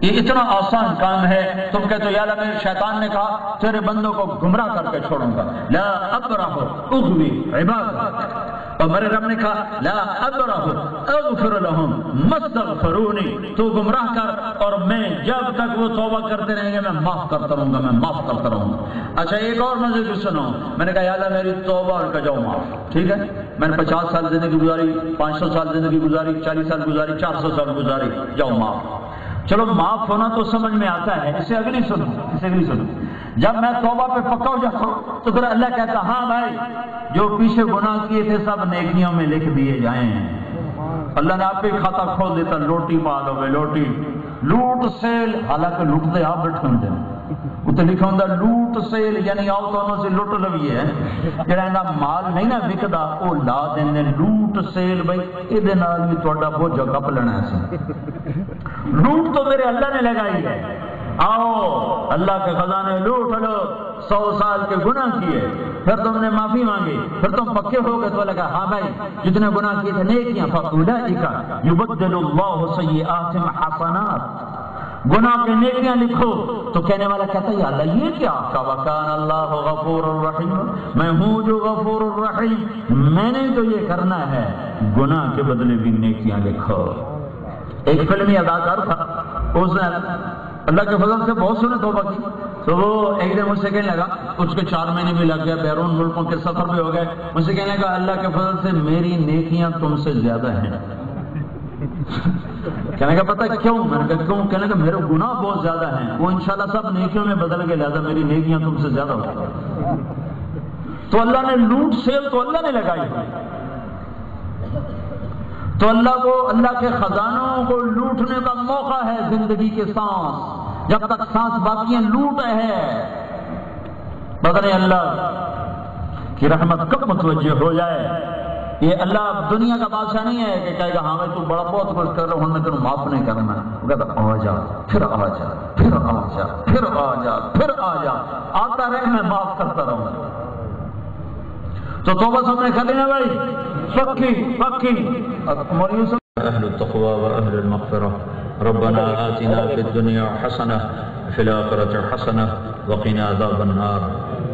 یہ اتنا آسان کام ہے۔ تم کہتے ہو یا اللہ میرے شیطان نے کہا تیرے بندوں کو گمراہ کر کے چھوڑوں گا، لا ابرح اغوی عبادک، اور میرے رب نے کہا لا ابرح اغفر لهم ما استغفرونی، تو گمراہ کر اور میں جب تک وہ توبہ کرتے رہیں گے میں معاف کرتا رہوں گا، میں معاف کرتا رہوں گا۔ اچھا ایک اور مزے کی سنو، میں نے کہا یا اللہ میری توبہ، اور کہا جاؤ معاف، ٹھیک ہے میں نے 50 سال زندگی گزاری، 500 سال زندگی گزاری، 40 سال گزاری، 400 سال گزاری، جاؤ معاف۔ چلو معاف ہونا تو سمجھ میں آتا ہے، اسے اگلی سنو، اسے اگلی سنو۔ جب میں توبہ پہ پکا ہو جاتا ہوں تو پھر اللہ کہتا ہاں بھائی جو پیچھے گناہ کیے تھے سب نیکیوں میں لکھ دیے جائیں ہیں۔ اللہ نے آپ پہ کھاتا کھول دیتا، لوٹی مال ہوئے، لوٹی لوٹ سیل، حالانکہ لوٹتے آپ بیٹھے ہوتے ہیں، اتنے لکھا ہوتا لوٹ سیل، یعنی آؤ تو انہوں سے لوٹ لوی ہے، جڑا مال نہیں نا وکدا وہ لا دینے لوٹ سیل۔ بھائی یہ نال بھی تھوڑا بوجھ کپ لینا ہے، لوٹ تو میرے اللہ نے لگائی ہے، آؤ اللہ کے خزانے لوٹ لو۔ 100 سال کے گناہ کیے، پھر تم نے معافی مانگی، پھر تم پکے ہو گئے تو لگا ہاں بھائی جتنے گناہ کیے تھے نیکیاں، فَأُولَئِكَ يُبَدِّلُ اللَّهُ سَيِّئَاتِهِمْ حَسَنَاتٍ، گناہ کے نیکیاں لکھو۔ تو کہنے والا کہتا ہے یا اللہ یہ کیا؟ وَكَانَ اللَّهُ غَفُورٌ رَحِيمٌ، میں ہوں جو غفور الرحیم، میں نے تو یہ کرنا ہے، گناہ کے بدلے بھی نیکیاں لکھو۔ ایک فلمی اداکار تھا، اس نے اللہ کے فضل سے بہت سنے توبہ کی، تو وہ ایک دن مجھ سے کہنے لگا، اس کے 4 مہینے بھی لگ گئے، بیرون ملکوں کے سفر بھی ہو گئے، مجھ سے کہنے لگا اللہ کے فضل سے میری نیکیاں تم سے زیادہ ہیں۔ کہنے کا پتہ کیوں؟ میں نے کہا کیوں؟ کہنے کا میرے گناہ بہت زیادہ ہیں، وہ انشاءاللہ سب نیکیوں میں بدل گئے، لہذا میری نیکیاں تم سے زیادہ ہو۔ تو اللہ نے لوٹ سیل تو اللہ نے لگائی، تو اللہ کو اللہ کے خزانوں کو لوٹنے کا موقع ہے زندگی کے سانس، جب تک سانس باقی ہے لوٹ ہے۔ پتہ نہیں اللہ کی رحمت کب متوجہ ہو جائے۔ یہ اللہ دنیا کا بادشاہ نہیں ہے کہ کہے گا ہاں میں تو بڑا بہت کچھ کر رہا ہوں میں تمہیں معاف نہیں کرنا، وہ کہتا آ جا پھر آ جا پھر آ جا پھر آ جا پھر آ جا، آتا رہے میں معاف کرتا رہوں۔ تو توبہ سامنے کر لینا بھائی، پکی پکی۔ اہل التقوی و اہل المغفرہ ربنا آتنا فی الدنیا حسنہ فی الآخرۃ حسنہ وقنا عذاب النار۔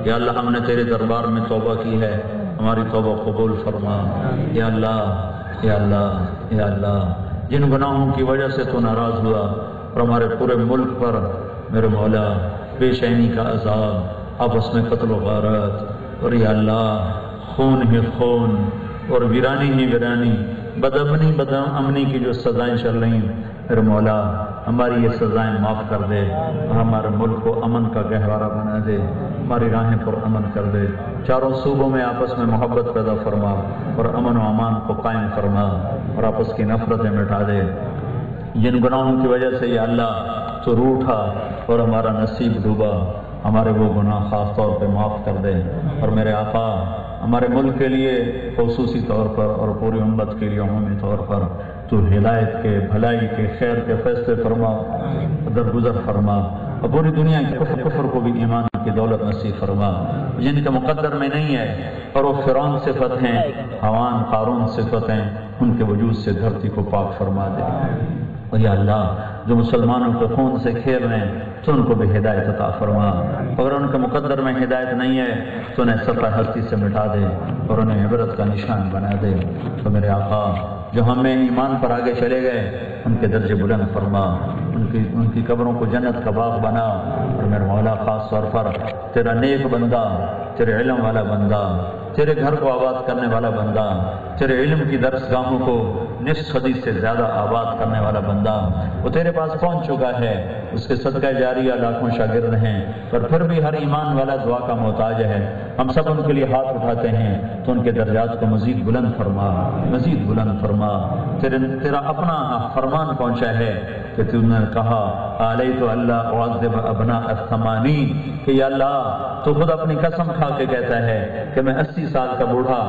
یا اللہ ہم نے تیرے دربار میں توبہ کی ہے، ہماری توبہ قبول فرما۔ یا اللہ یا اللہ یا اللہ، جن گناہوں کی وجہ سے تو ناراض ہوا اور ہمارے پورے ملک پر میرے مولا بے چینی کا عذاب، آپس میں قتل و غارت، اور یا اللہ خون ہی خون اور ویرانی ہی ویرانی، بدامنی کی جو سزائیں چل رہی ہیں، میرے مولا ہماری یہ سزائیں معاف کر دے اور ہمارے ملک کو امن کا گہوارہ بنا دے، ہماری راہیں پر امن کر دے، چاروں صوبوں میں آپس میں محبت پیدا فرما اور امن و امان کو قائم فرما اور آپس کی نفرتیں مٹا دے۔ جن گناہوں کی وجہ سے یا اللہ تو روٹھا اور ہمارا نصیب ڈوبا، ہمارے وہ گناہ خاص طور پہ معاف کر دے، اور میرے آقا ہمارے ملک کے لیے خصوصی طور پر اور پوری امت کے لیے عمومی طور پر تو ہدایت کے، بھلائی کے، خیر کے فیصلے فرما، درگزر فرما، اور پوری دنیا کے کفر کو بھی ایمان کی دولت نصیب فرما، جن کے مقدر میں نہیں ہے اور وہ فرعون صفت ہیں، حوان قارون صفت ہیں، ان کے وجود سے دھرتی کو پاک فرما دے۔ اور یا اللہ جو مسلمانوں کے خون سے کھیل رہے ہیں تو ان کو بھی ہدایت عطا فرما، اگر ان کے مقدر میں ہدایت نہیں ہے تو انہیں سطح ہستی سے مٹا دے اور انہیں عبرت کا نشان بنا دے۔ تو میرے آقا جو ہمیں ایمان پر آگے چلے گئے ان کے درجے بلند فرما، ان کی قبروں کو جنت کا باغ بنا، اور میرے مولا خاص طور پر تیرا نیک بندہ، تیرے علم والا بندہ، تیرے گھر کو آباد کرنے والا بندہ، تیرے علم کی درس گاہوں کو نصف صدی سے زیادہ آباد کرنے والا بندہ، وہ تیرے پاس پہنچ چکا ہے، اس کے صدقہ جاریہ لاکھوں شاگرد ہیں، پر پھر بھی ہر ایمان والا دعا کا محتاج ہے۔ ہم سب ان کے لیے ہاتھ اٹھاتے ہیں تو ان کے درجات کو مزید بلند فرما، مزید بلند فرما۔ تیرا اپنا فرمان پہنچا ہے کہ تو نے کہا علیت اللہ اعذب ابناء الثمانین، کہ یا اللہ تو خود اپنی قسم کھا کے کہتا ہے کہ میں 80 سال کا بوڑھا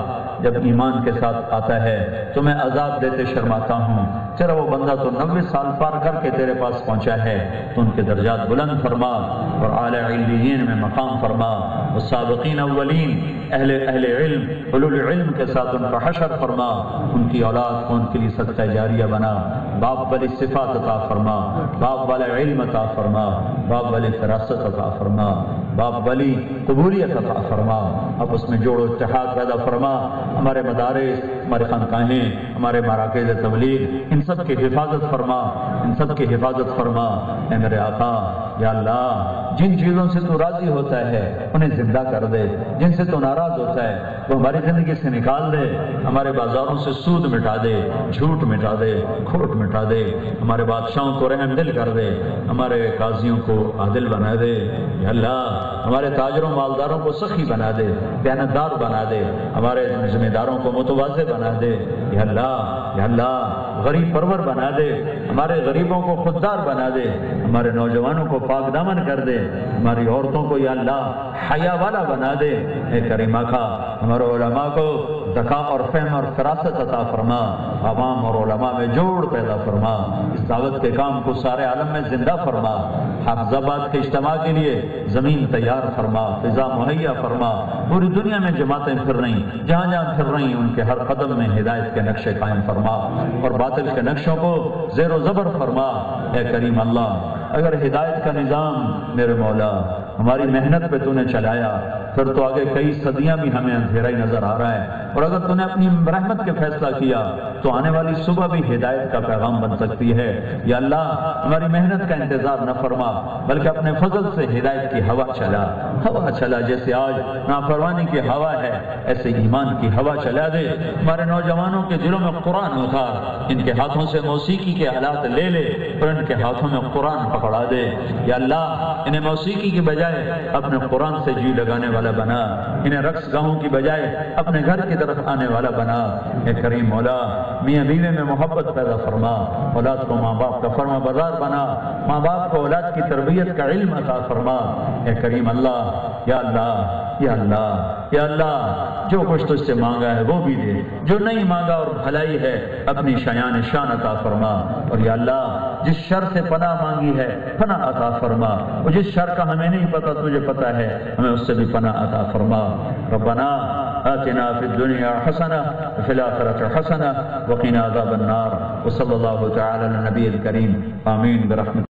جب ایمان کے ساتھ آتا ہے تو میں عذاب دیتے شرماتا ہوں، تیرا وہ بندہ تو 90 سال پار کر کے تیرے پاس پہنچا ہے، تو ان کے درجات بلند فرما اور اعلی علیین میں مقام فرما، والسابقین اولین اہل علم علول علم کے ساتھ ان کا حشر فرما، ان کی اولاد کو ان کے لیے صدقہ جاریہ بنا، باپ والی صفات عطا فرما، باپ والا علم عطا فرما، باپ والی فراست عطا فرما، باپ والی قبولیت عطا فرما، آپس میں جوڑ و اتحاد پیدا فرما، ہمارے مدارس، ہمارے خانقاہیں، ہمارے مراکز تبلیغ، ان سب کی حفاظت فرما، ان سب کی حفاظت فرما۔ اے میرے آقا یا اللہ جن چیزوں سے تو راضی ہوتا ہے انہیں زندہ کر دے، جن سے تو ناراض ہوتا ہے وہ ہماری زندگی سے نکال دے، ہمارے بازاروں سے سود مٹا دے، جھوٹ مٹا دے، کھوٹ مٹا دے، ہمارے بادشاہوں کو رحم دل کر دے، ہمارے قاضیوں کو عادل بنا دے، یا اللہ ہمارے تاجروں مالداروں کو سخی بنا دے، دیانتدار بنا دے، ہمارے ذمہ داروں کو متواضع بنا دے، یا اللہ غریب پرور بنا دے، ہمارے غریبوں کو خوددار بنا دے، ہمارے نوجوانوں کو پاک دامن کر دے، ہماری عورتوں کو یا اللہ حیا والا بنا دے۔ اے کریم آقا ہمارے علماء کو ذکا اور فہم اور فراست عطا فرما، عوام اور علماء میں جوڑ پیدا فرما، اس دعوت کے کام کو سارے عالم میں زندہ فرما، حافظ آباد کے اجتماع کے لیے زمین تیار فرما، فضا مہیا فرما، پوری دنیا میں جماعتیں پھر رہی، جہاں جہاں پھر رہی ان کے ہر قدم میں ہدایت کے نقشے قائم فرما اور باطل کے نقشوں کو زیر و زبر فرما۔ اے کریم اللہ اگر ہدایت کا نظام میرے مولا ہماری محنت پہ تو نے چلایا پھر تو آگے کئی صدیاں بھی ہمیں اندھیرا ہی نظر آ رہا ہے، اور اگر تو نے اپنی رحمت کے فیصلہ کیا تو آنے والی صبح بھی ہدایت کا پیغام بن سکتی ہے۔ یا اللہ ہماری محنت کا انتظار نہ فرما بلکہ اپنے فضل سے ہدایت کی ہوا چلا، جیسے آج نافرمانی کی ہوا ہے ایسے ایمان کی ہوا چلا دے، ہمارے نوجوانوں کے دلوں میں قرآن اتار، ان کے ہاتھوں سے موسیقی کے آلات لے لے اور ان کے ہاتھوں میں قرآن پکڑا دے۔ یا اللہ انہیں موسیقی کی بجائے اپنے قرآن سے جی لگانے والا بنا، انہیں رقص گاہوں کی بجائے اپنے گھر کی طرف آنے والا بنا۔ اے کریم مولا میاں بیوی میں محبت پیدا فرما، اولاد کو ماں باپ کا فرما بردار بنا، ماں باپ کو اولاد کی تربیت کا علم عطا فرما۔ اے کریم اللہ یا اللہ یا اللہ یا اللہ جو کچھ تجھ سے مانگا ہے وہ بھی دے، جو نہیں مانگا اور بھلائی ہے اپنی شایان شان عطا فرما، اور یا اللہ جس شر سے پناہ مانگی ہے پناہ عطا فرما، اور جس شر کا ہمیں نہیں پتہ تجھے پتہ ہے ہمیں اس سے بھی پناہ عطا فرما۔ ربنا آتنا فی الدنیا حسنہ وفی الآخرۃ حسنہ وقنا عذاب النار، وصلی اللہ تعالی علی النبی الکریم، آمین برحمتہ۔